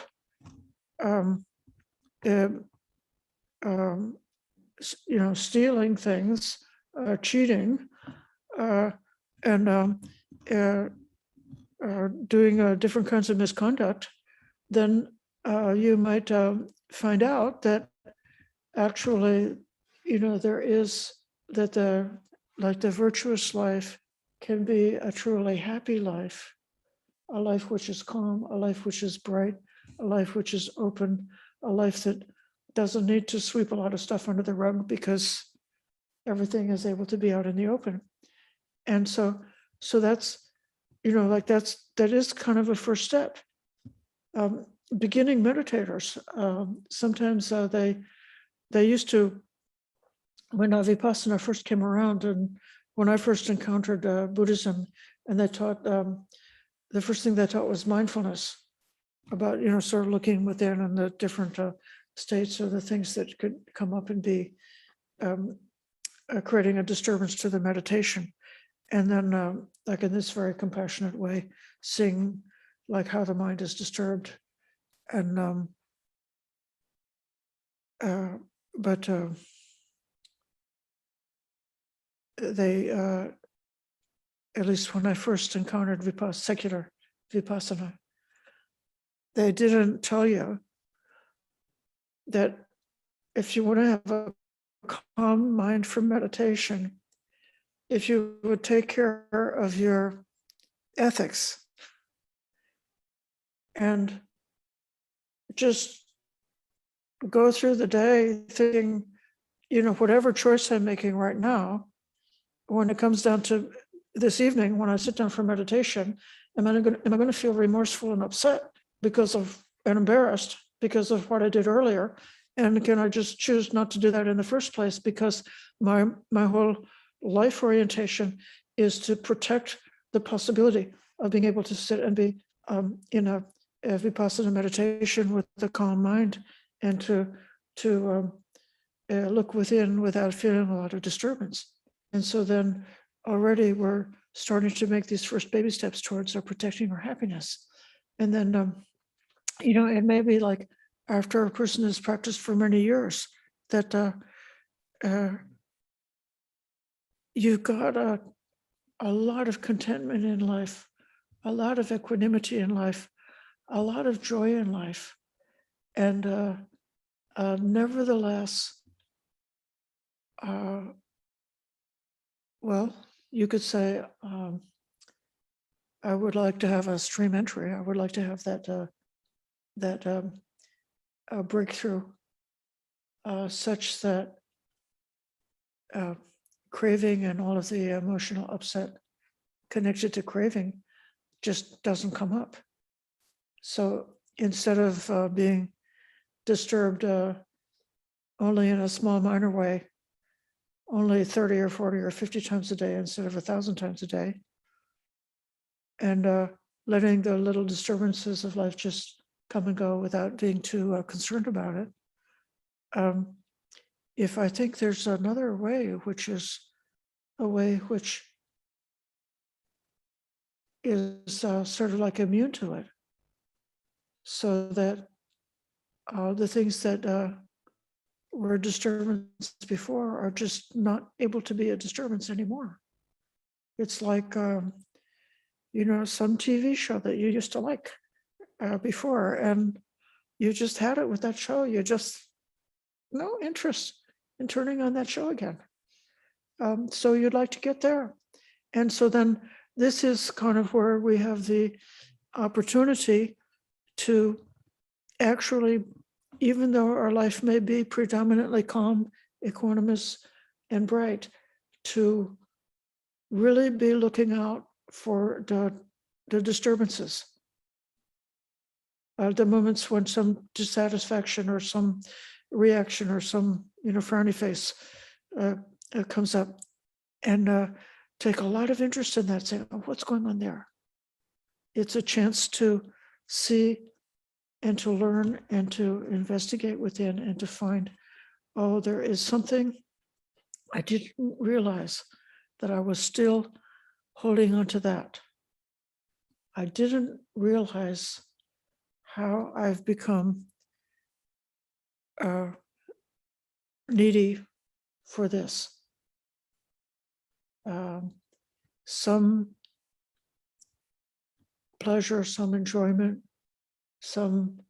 stealing things, cheating, and doing different kinds of misconduct, then you might find out that actually, there is that the virtuous life can be a truly happy life, a life which is calm, a life which is bright, a life which is open, a life that doesn't need to sweep a lot of stuff under the rug because everything is able to be out in the open. And so that's, that is kind of a first step. Beginning meditators, sometimes they used to, when Vipassana first came around, and when I first encountered Buddhism, and they taught, the first thing they taught was mindfulness, about, sort of looking within and the different states or the things that could come up and be creating a disturbance to the meditation. And then like in this very compassionate way, seeing like how the mind is disturbed. And but they, at least when I first encountered secular Vipassana, they didn't tell you that if you want to have a calm mind for meditation, if you would take care of your ethics and just go through the day thinking, whatever choice I'm making right now, when it comes down to this evening, when I sit down for meditation, am I going to feel remorseful and upset and embarrassed because of what I did earlier? And can I just choose not to do that in the first place, because my whole life orientation is to protect the possibility of being able to sit and be in a Vipassana meditation with a calm mind, and to look within without feeling a lot of disturbance. And so then already we're starting to make these first baby steps towards protecting our happiness. And then, it may be like after a person has practiced for many years that you've got a lot of contentment in life, a lot of equanimity in life, a lot of joy in life. And nevertheless, well, you could say, I would like to have a stream entry. I would like to have that breakthrough, such that craving and all of the emotional upset connected to craving just doesn't come up. So instead of being disturbed only in a small minor way, only 30 or 40 or 50 times a day instead of 1,000 times a day, and letting the little disturbances of life just come and go without being too concerned about it. If I think there's another way, which is a way which is sort of like immune to it, so that the things that were a disturbance before are just not able to be a disturbance anymore. It's like, some TV show that you used to like before, and you just had it with that show. You just no interest in turning on that show again. So you'd like to get there. And so then this is kind of where we have the opportunity to actually, even though our life may be predominantly calm, equanimous, and bright, to really be looking out for the disturbances, the moments when some dissatisfaction or some reaction or some frowny face comes up, and take a lot of interest in that, saying, oh, what's going on there? It's a chance to see and to learn and to investigate within and to find, oh, there is something I didn't realize that I was still holding on to that. I didn't realize how I've become needy for this. Some pleasure, some enjoyment, some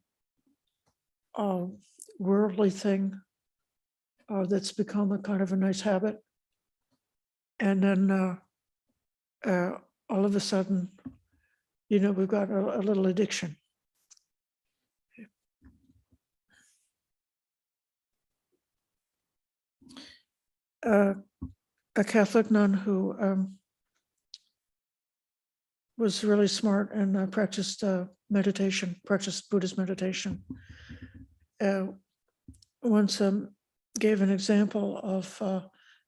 worldly thing that's become a kind of a nice habit. And then all of a sudden, we've got a little addiction. A Catholic nun who was really smart and practiced Buddhist meditation, once gave an example of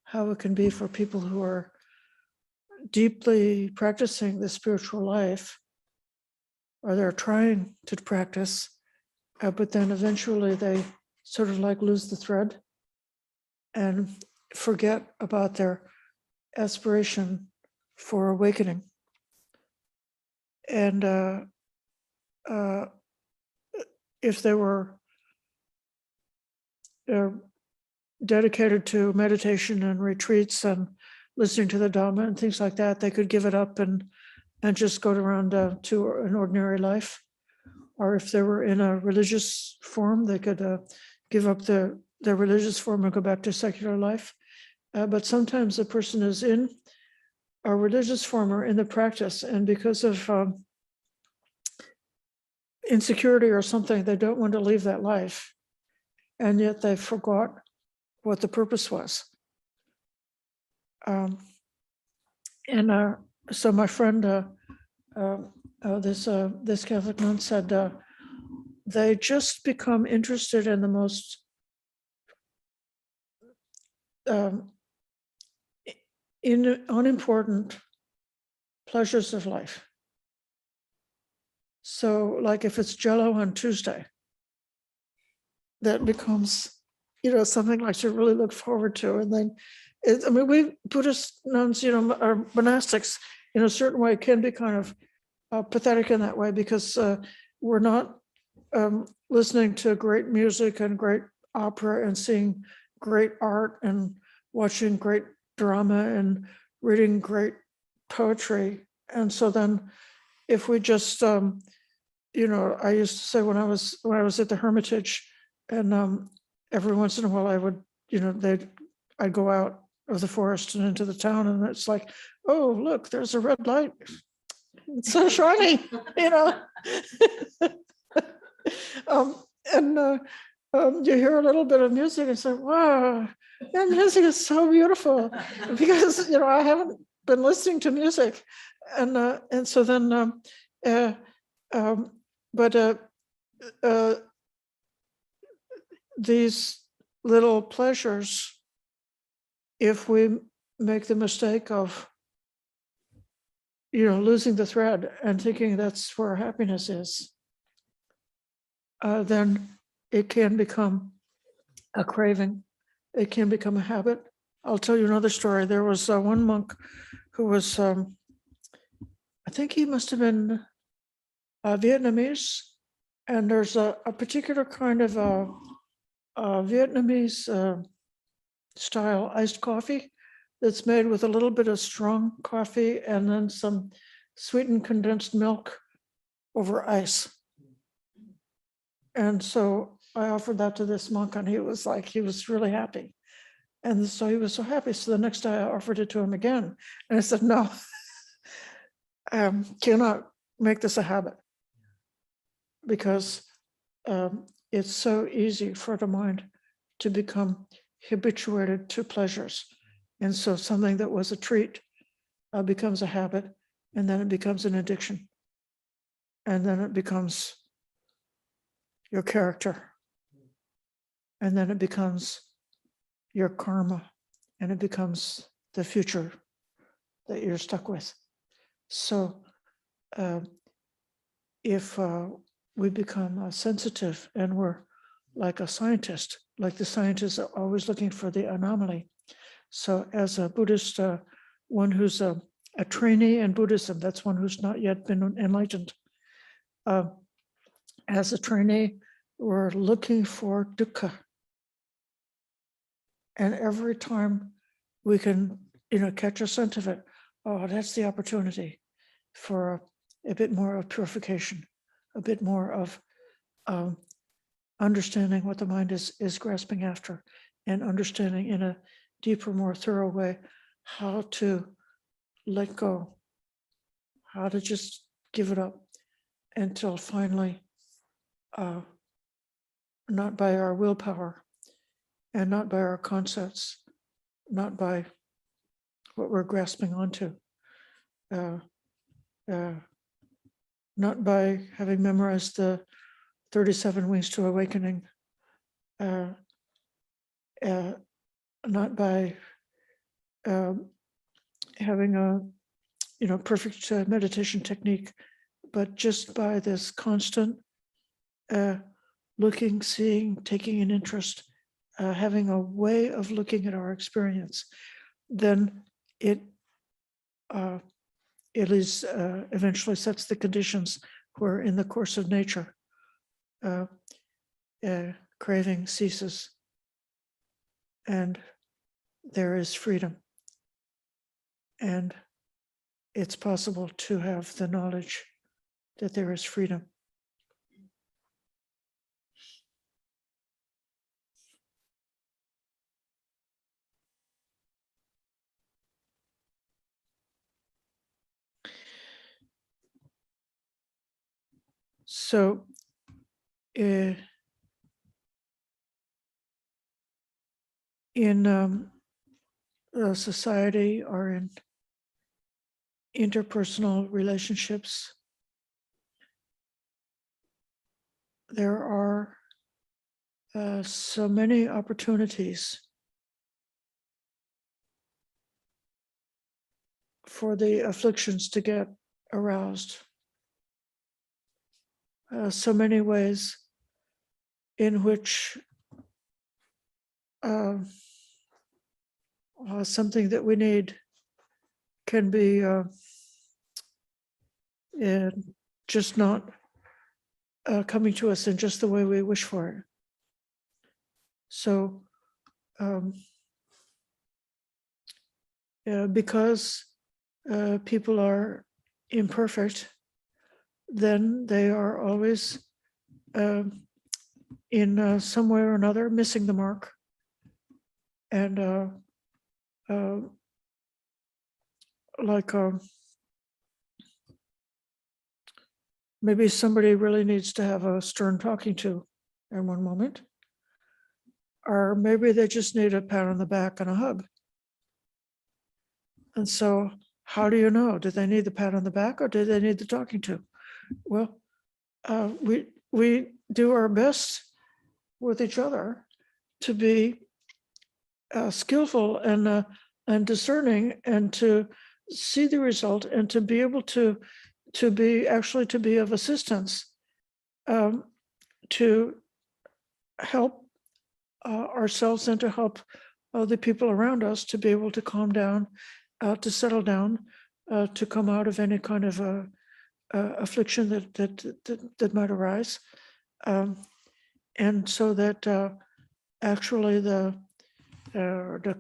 how it can be for people who are deeply practicing the spiritual life, or they're trying to practice, but then eventually they sort of like lose the thread and forget about their aspiration for awakening. And if they were dedicated to meditation and retreats and listening to the Dhamma and things like that, they could give it up and just go around to an ordinary life. Or if they were in a religious form, they could give up their religious form and go back to secular life. But sometimes a person is in a religious form or in the practice, and because of insecurity or something, they don't want to leave that life, and yet they forgot what the purpose was. So my friend, this Catholic nun said, they just become interested in the most unimportant pleasures of life. So like if it's Jello on Tuesday, that becomes, something like to really look forward to. And then, we Buddhist nuns, or monastics in a certain way can be kind of pathetic in that way, because we're not listening to great music and great opera and seeing great art and watching great drama and reading great poetry. And so then if we just, I used to say when I was at the Hermitage, and every once in a while I would, I'd go out of the forest and into the town, and it's like, oh, look, there's a red light. It's so shiny, um, and you hear a little bit of music and say, wow, that music is so beautiful. Because, I haven't been listening to music. And so then, but these little pleasures, if we make the mistake of, losing the thread and thinking that's where happiness is, then it can become a craving. It can become a habit. I'll tell you another story. There was one monk who was, I think he must have been Vietnamese, and there's a particular kind of Vietnamese style iced coffee that's made with a little bit of strong coffee and then some sweetened condensed milk over ice. And so I offered that to this monk, and he was really happy. And so he was so happy. So the next day I offered it to him again. And I said, no, cannot make this a habit, because it's so easy for the mind to become habituated to pleasures. And so something that was a treat becomes a habit, and then it becomes an addiction. And then it becomes your character. And then it becomes your karma, and it becomes the future that you're stuck with. So if we become sensitive, and we're like a scientist, like the scientists are always looking for the anomaly. So as a Buddhist, one who's a trainee in Buddhism, that's one who's not yet been enlightened. As a trainee, we're looking for dukkha. And every time we can, catch a scent of it, oh, that's the opportunity for a bit more of purification, a bit more of understanding what the mind is grasping after, and understanding in a deeper, more thorough way how to let go, how to just give it up, until finally, not by our willpower and not by our concepts, not by what we're grasping onto, not by having memorized the 37 Wings to Awakening, not by having a perfect meditation technique, but just by this constant looking, seeing, taking an interest, having a way of looking at our experience, then it is eventually sets the conditions where, in the course of nature, craving ceases, and there is freedom. And it's possible to have the knowledge that there is freedom. So in society, or in interpersonal relationships, there are so many opportunities for the afflictions to get aroused. So many ways in which something that we need can be just not coming to us in just the way we wish for it. So because people are imperfect, then they are always in some way or another missing the mark, and like maybe somebody really needs to have a stern talking to in one moment, or maybe they just need a pat on the back and a hug. And so how do you know? Do they need the pat on the back or do they need the talking to? Well, we do our best with each other to be skillful and discerning, and to see the result, and to be able to be of assistance, to help ourselves and to help the people around us to be able to calm down, to settle down, to come out of any kind of affliction that might arise, and so that actually the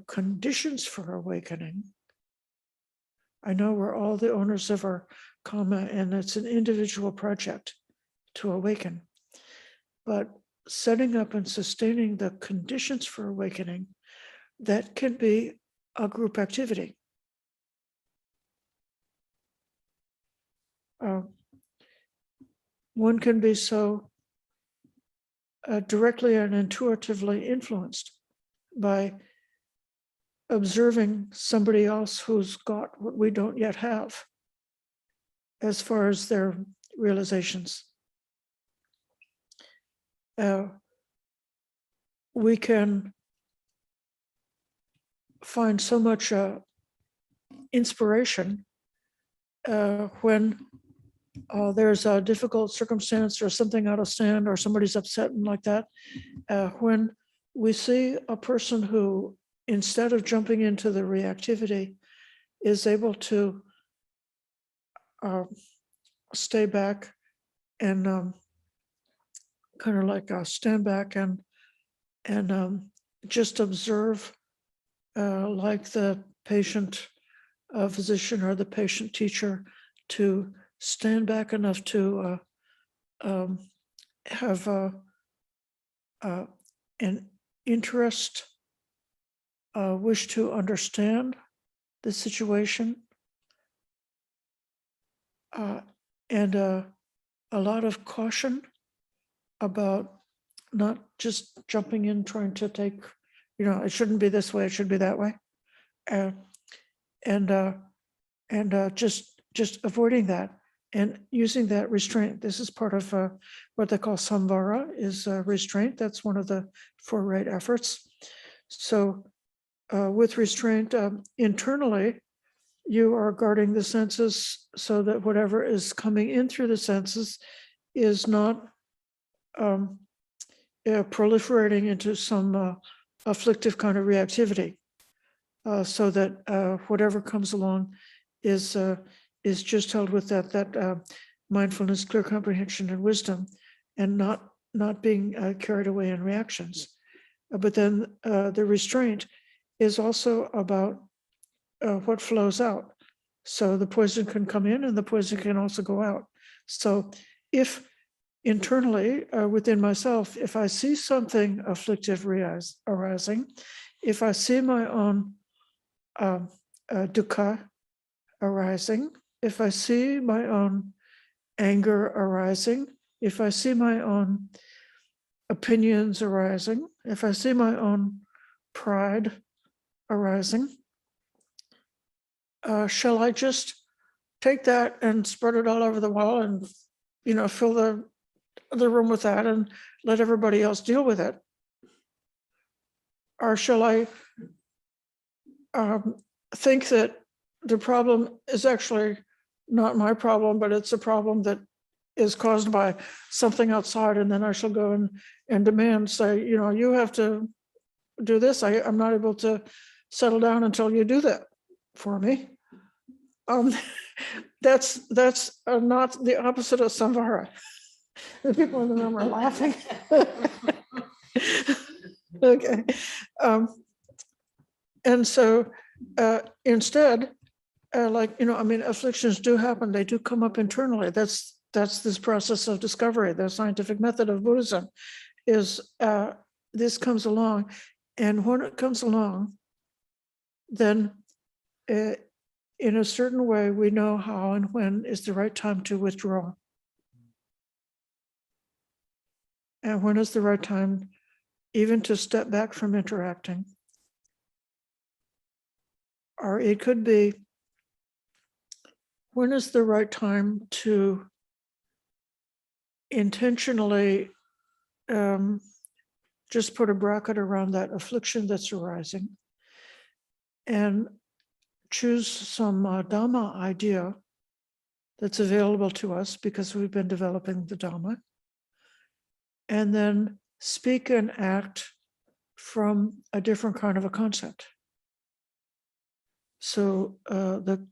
conditions for awakening. I know we're all the owners of our karma, and it's an individual project to awaken. But setting up and sustaining the conditions for awakening, that can be a group activity. One can be so directly and intuitively influenced by observing somebody else who's got what we don't yet have as far as their realizations. We can find so much inspiration when there's a difficult circumstance or something out of stand, or somebody's upset and like that, when we see a person who, instead of jumping into the reactivity, is able to stay back and kind of like stand back and just observe, like the patient physician or the patient teacher, to stand back enough to have an interest, wish to understand the situation, and a lot of caution about not just jumping in, trying to take, it shouldn't be this way, it should be that way, and just avoiding that and using that restraint. This is part of what they call samvara, is restraint. That's one of the 4 right efforts. So with restraint, internally, you are guarding the senses so that whatever is coming in through the senses is not proliferating into some afflictive kind of reactivity, so that whatever comes along is just held with that mindfulness, clear comprehension, and wisdom, and not being carried away in reactions. But then the restraint is also about what flows out. So the poison can come in and the poison can also go out. So if internally within myself, if I see something afflictive arising, if I see my own dukkha arising, if I see my own anger arising, if I see my own opinions arising, if I see my own pride arising, shall I just take that and spread it all over the wall and, fill the room with that and let everybody else deal with it? Or shall I think that the problem is actually not my problem, but it's a problem that is caused by something outside, and then I shall go and demand, say, you have to do this. I'm not able to settle down until you do that for me. That's not the opposite of samvara. The people in the room are laughing. Okay. And so instead, afflictions do happen. They do come up internally. That's this process of discovery. The scientific method of Buddhism is this comes along. And when it comes along, then in a certain way, we know how and when is the right time to withdraw. And when is the right time even to step back from interacting? Or it could be, when is the right time to intentionally just put a bracket around that affliction that's arising and choose some Dhamma idea that's available to us because we've been developing the Dhamma, and then speak and act from a different kind of a concept. So the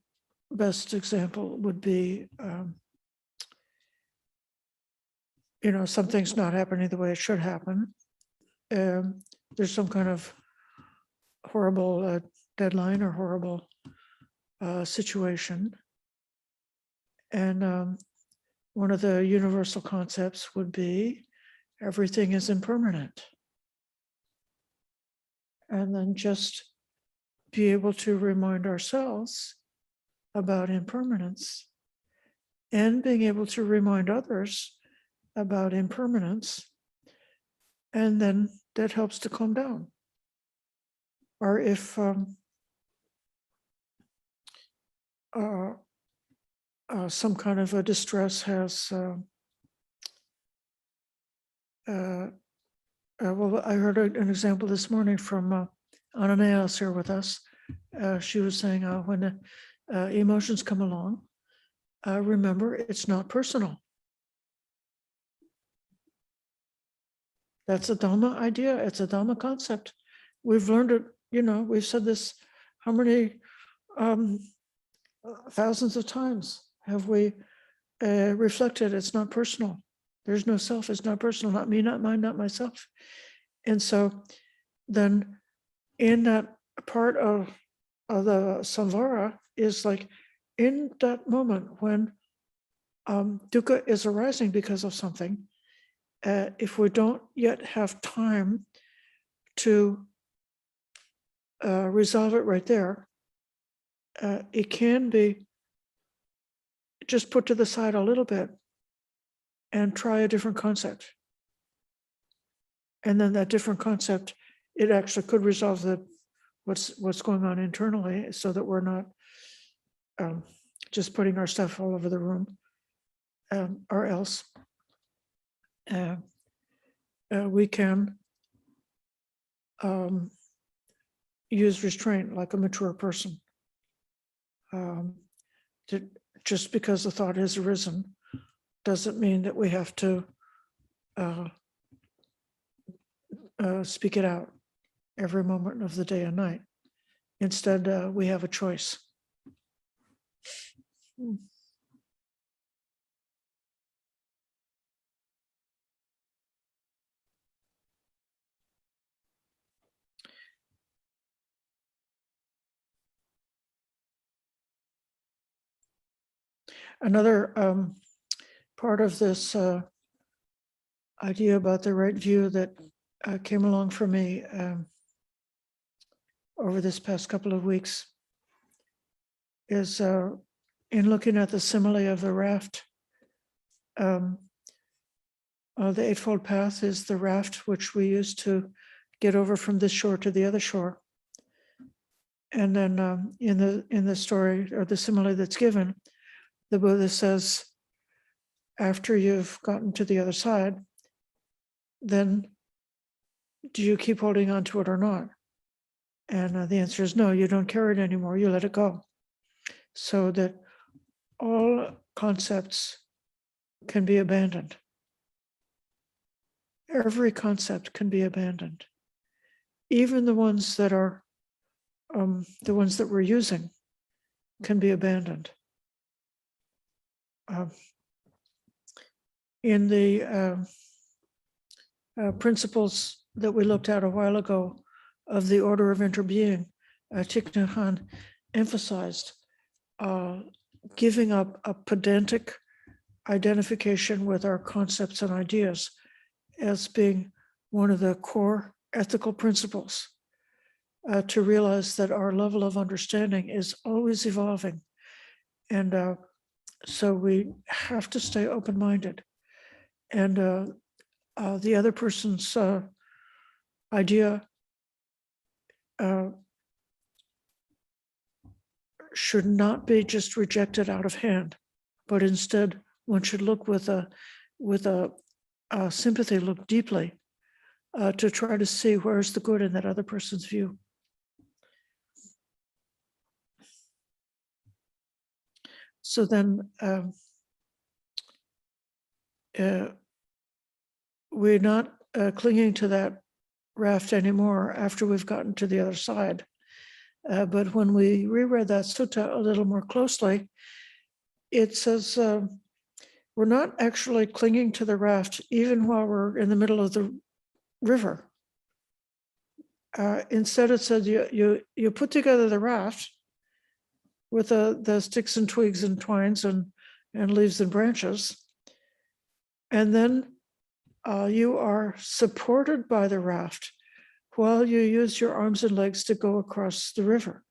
best example would be, something's not happening the way it should happen. There's some kind of horrible deadline or horrible situation. And one of the universal concepts would be everything is impermanent. And then just be able to remind ourselves about impermanence and being able to remind others about impermanence. And then that helps to calm down. Or if some kind of a distress has, well, I heard an example this morning from Ananias here with us. She was saying when emotions come along, remember it's not personal. That's a Dhamma idea. It's a Dhamma concept. We've learned it, we've said this how many thousands of times have we reflected it's not personal. There's no self, it's not personal, not me, not mine, not myself. And so then in that part of the samvara is like in that moment when dukkha is arising because of something, if we don't yet have time to resolve it right there, it can be just put to the side a little bit and try a different concept. And then that different concept, it actually could resolve what's going on internally, so that we're not just putting our stuff all over the room, or else we can use restraint like a mature person. Just because the thought has arisen doesn't mean that we have to speak it out every moment of the day and night. Instead, we have a choice. Another part of this idea about the right view that came along for me over this past couple of weeks is in looking at the simile of the raft. The Eightfold Path is the raft which we use to get over from this shore to the other shore. And then in the story or the simile that's given, the Buddha says, after you've gotten to the other side, then do you keep holding on to it or not? And the answer is no, you don't carry it anymore, you let it go. So that all concepts can be abandoned. Every concept can be abandoned. Even the ones that are, the ones that we're using can be abandoned. In the principles that we looked at a while ago of the order of interbeing, Thich Nhat Hanh emphasized giving up a pedantic identification with our concepts and ideas as being one of the core ethical principles, to realize that our level of understanding is always evolving. And so we have to stay open-minded. And the other person's idea should not be just rejected out of hand, but instead one should look with a sympathy, look deeply to try to see where's the good in that other person's view. So then we're not clinging to that raft anymore after we've gotten to the other side. But when we reread that sutta a little more closely, it says we're not actually clinging to the raft even while we're in the middle of the river. Instead, it said you put together the raft with the sticks and twigs and twines and leaves and branches, and then you are supported by the raft while you use your arms and legs to go across the river.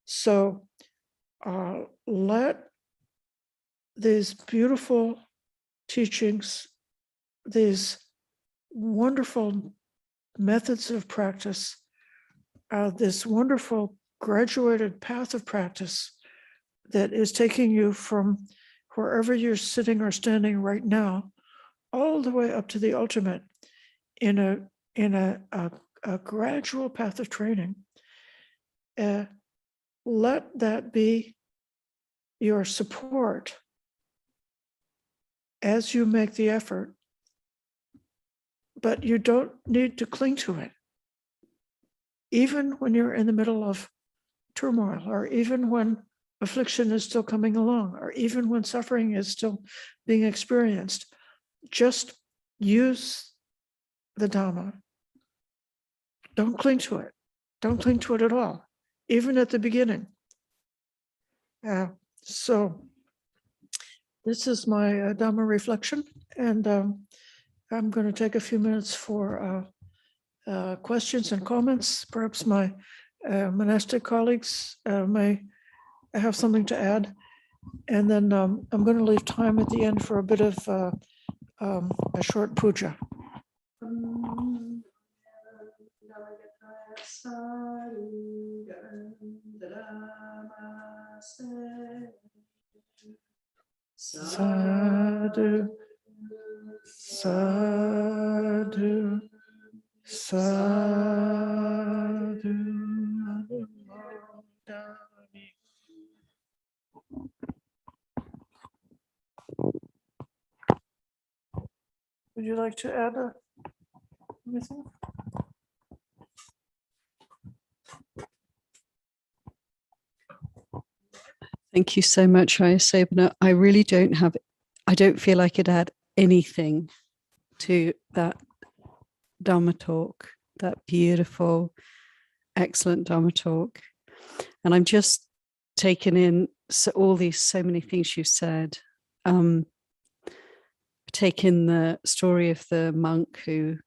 So let these beautiful teachings, these wonderful methods of practice, this wonderful graduated path of practice that is taking you from wherever you're sitting or standing right now, all the way up to the ultimate in a gradual path of training. Let that be your support as you make the effort, but you don't need to cling to it. Even when you're in the middle of turmoil, or even when affliction is still coming along, or even when suffering is still being experienced, just use the Dhamma. Don't cling to it. Don't cling to it at all, even at the beginning. So this is my Dhamma reflection, and I'm going to take a few minutes for questions and comments. Perhaps my monastic colleagues may have something to add. And then I'm going to leave time at the end for a bit of a short puja. Sadhu, sadhu, sadhu. Would you like to add anything? Thank you so much, Ayya Sobhana. I don't feel I could add anything to that Dhamma talk, that beautiful, excellent Dhamma talk. And I'm just taken in so many things you said. Take in the story of the monk who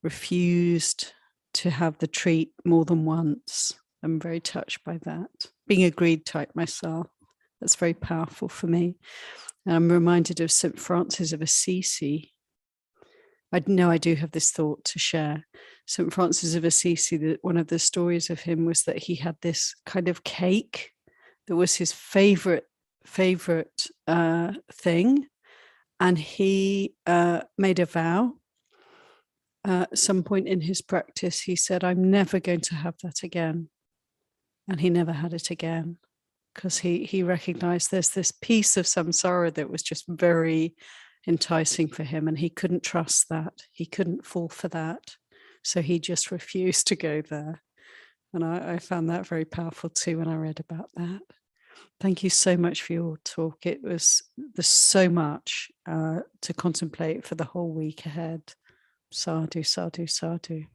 refused to have the treat more than once. I'm very touched by that. Being a greed type myself, that's very powerful for me. And I'm reminded of St. Francis of Assisi. I know I do have this thought to share. St. Francis of Assisi, one of the stories of him was that he had this kind of cake that was his favorite thing. And he made a vow. At some point in his practice, he said, I'm never going to have that again. And he never had it again, because he recognized there's this piece of samsara that was just very enticing for him, and he couldn't trust that. He couldn't fall for that. So he just refused to go there. And I found that very powerful too when I read about that. Thank you so much for your talk. There's so much to contemplate for the whole week ahead. Sadhu, sadhu, sadhu.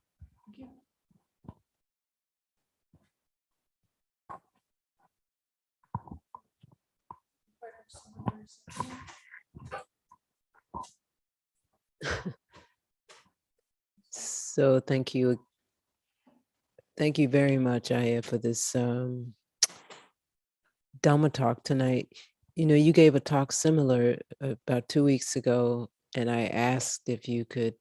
So thank you very much, Ayya, for this Dhamma talk tonight. You know, you gave a talk similar about 2 weeks ago and I asked if you could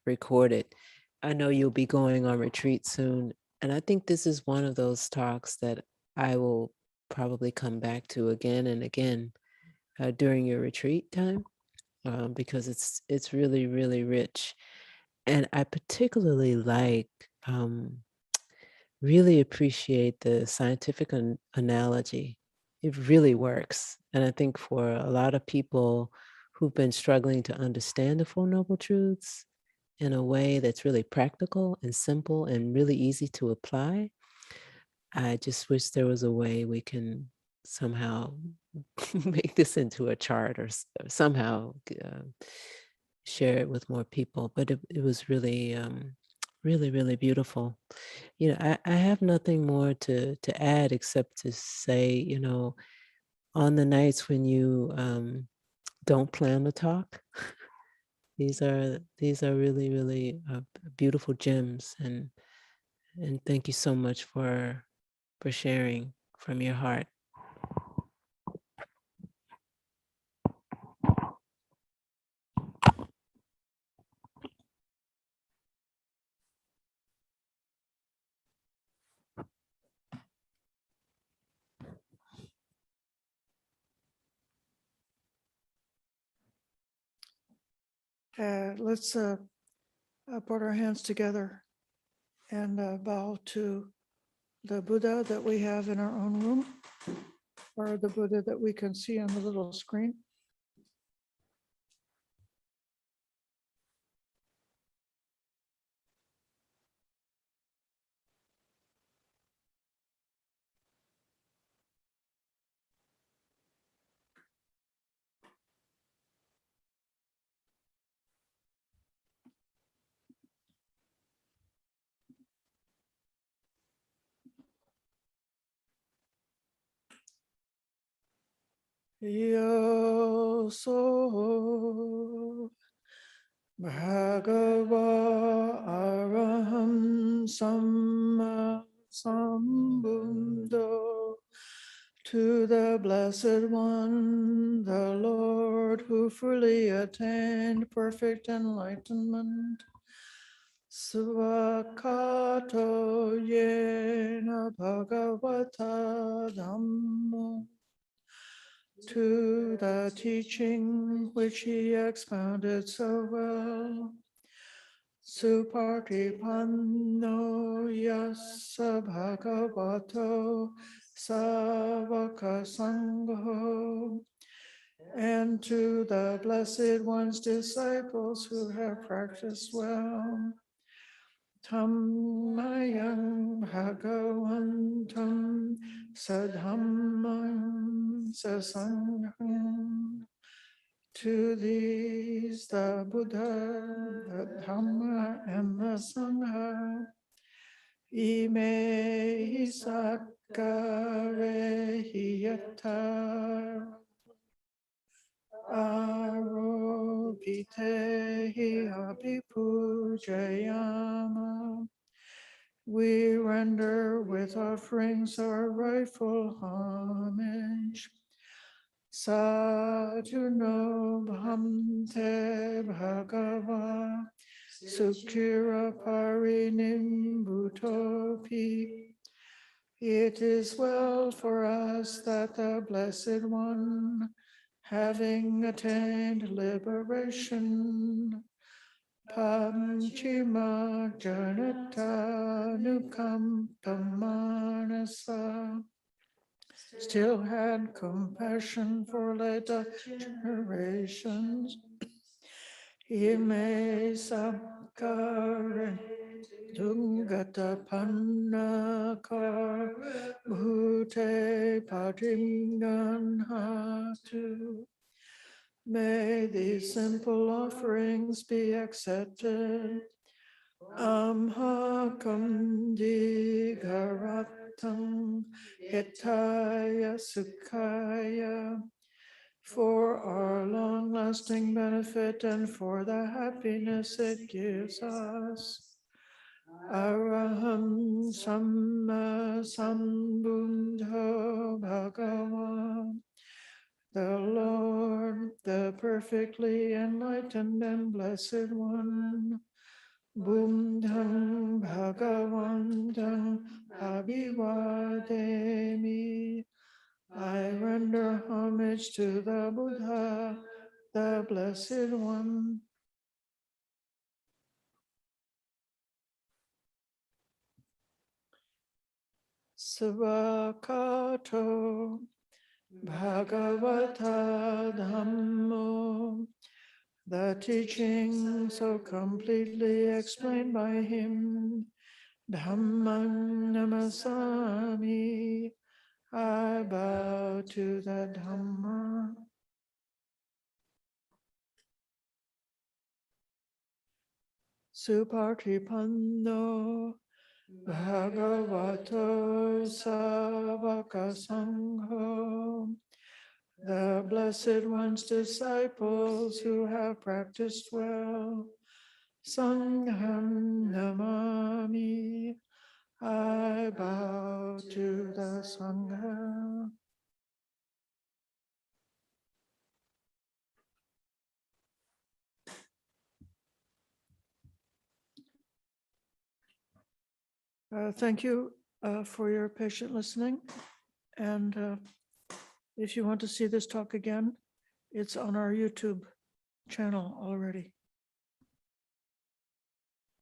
record it. I know you'll be going on retreat soon, and I think this is one of those talks that I will probably come back to again and again during your retreat time, because it's really, really rich. And I particularly really appreciate the scientific analogy. It really works. And I think for a lot of people who've been struggling to understand the Four Noble Truths in a way that's really practical and simple and really easy to apply, I just wish there was a way we can somehow make this into a chart, or somehow share it with more people. But it was really, really, really beautiful. I have nothing more to add except to say, on the nights when you don't plan to talk, these are really, really beautiful gems, and thank you so much for sharing from your heart. Let's put our hands together and bow to the Buddha that we have in our own room, or the Buddha that we can see on the little screen. Ayya Bhagava Araham Samma Sambuddho, to the Blessed One, the Lord, who fully attained perfect enlightenment. Svakato yena bhagavata Dhamma, to the teaching which he expounded so well. Supartipanno yassa bhagavato savaka sangho, and to the Blessed One's disciples who have practiced well. Tammayam bhagavantam sadhammam sasangham, to these the Buddha, the Dhamma, and the Sangha. Ime sakare hiyatar aropite abhipujayama. We render with offerings our rightful homage. Sadhu no bhamte bhagava sukhira parinimbutopi. It is well for us that the Blessed One, having attained liberation, Pamchima Janata Nukampamanasa, still had compassion for later generations. Ime Sakare Dungata Pannakar Bhute Patimganhatu. May these simple offerings be accepted. Amhakandi Garatam Hitaya Sukhaya, for our long-lasting benefit and for the happiness it gives us. Araham Samma Sambuddho Bhagavan, the Lord, the perfectly enlightened and blessed one. Buddham Bhagavantam Abhivademi. I render homage to the Buddha, the Blessed One. Svakato Bhagavata Dhammo. The teaching so completely explained by him. Dhamman namasami. I bow to the Dhamma. Supartipanno Bhagavato Savaka Sangho. The Blessed One's disciples who have practiced well. Sangham namami. I bow to the Sangha. Thank you for your patient listening. And if you want to see this talk again, it's on our YouTube channel already.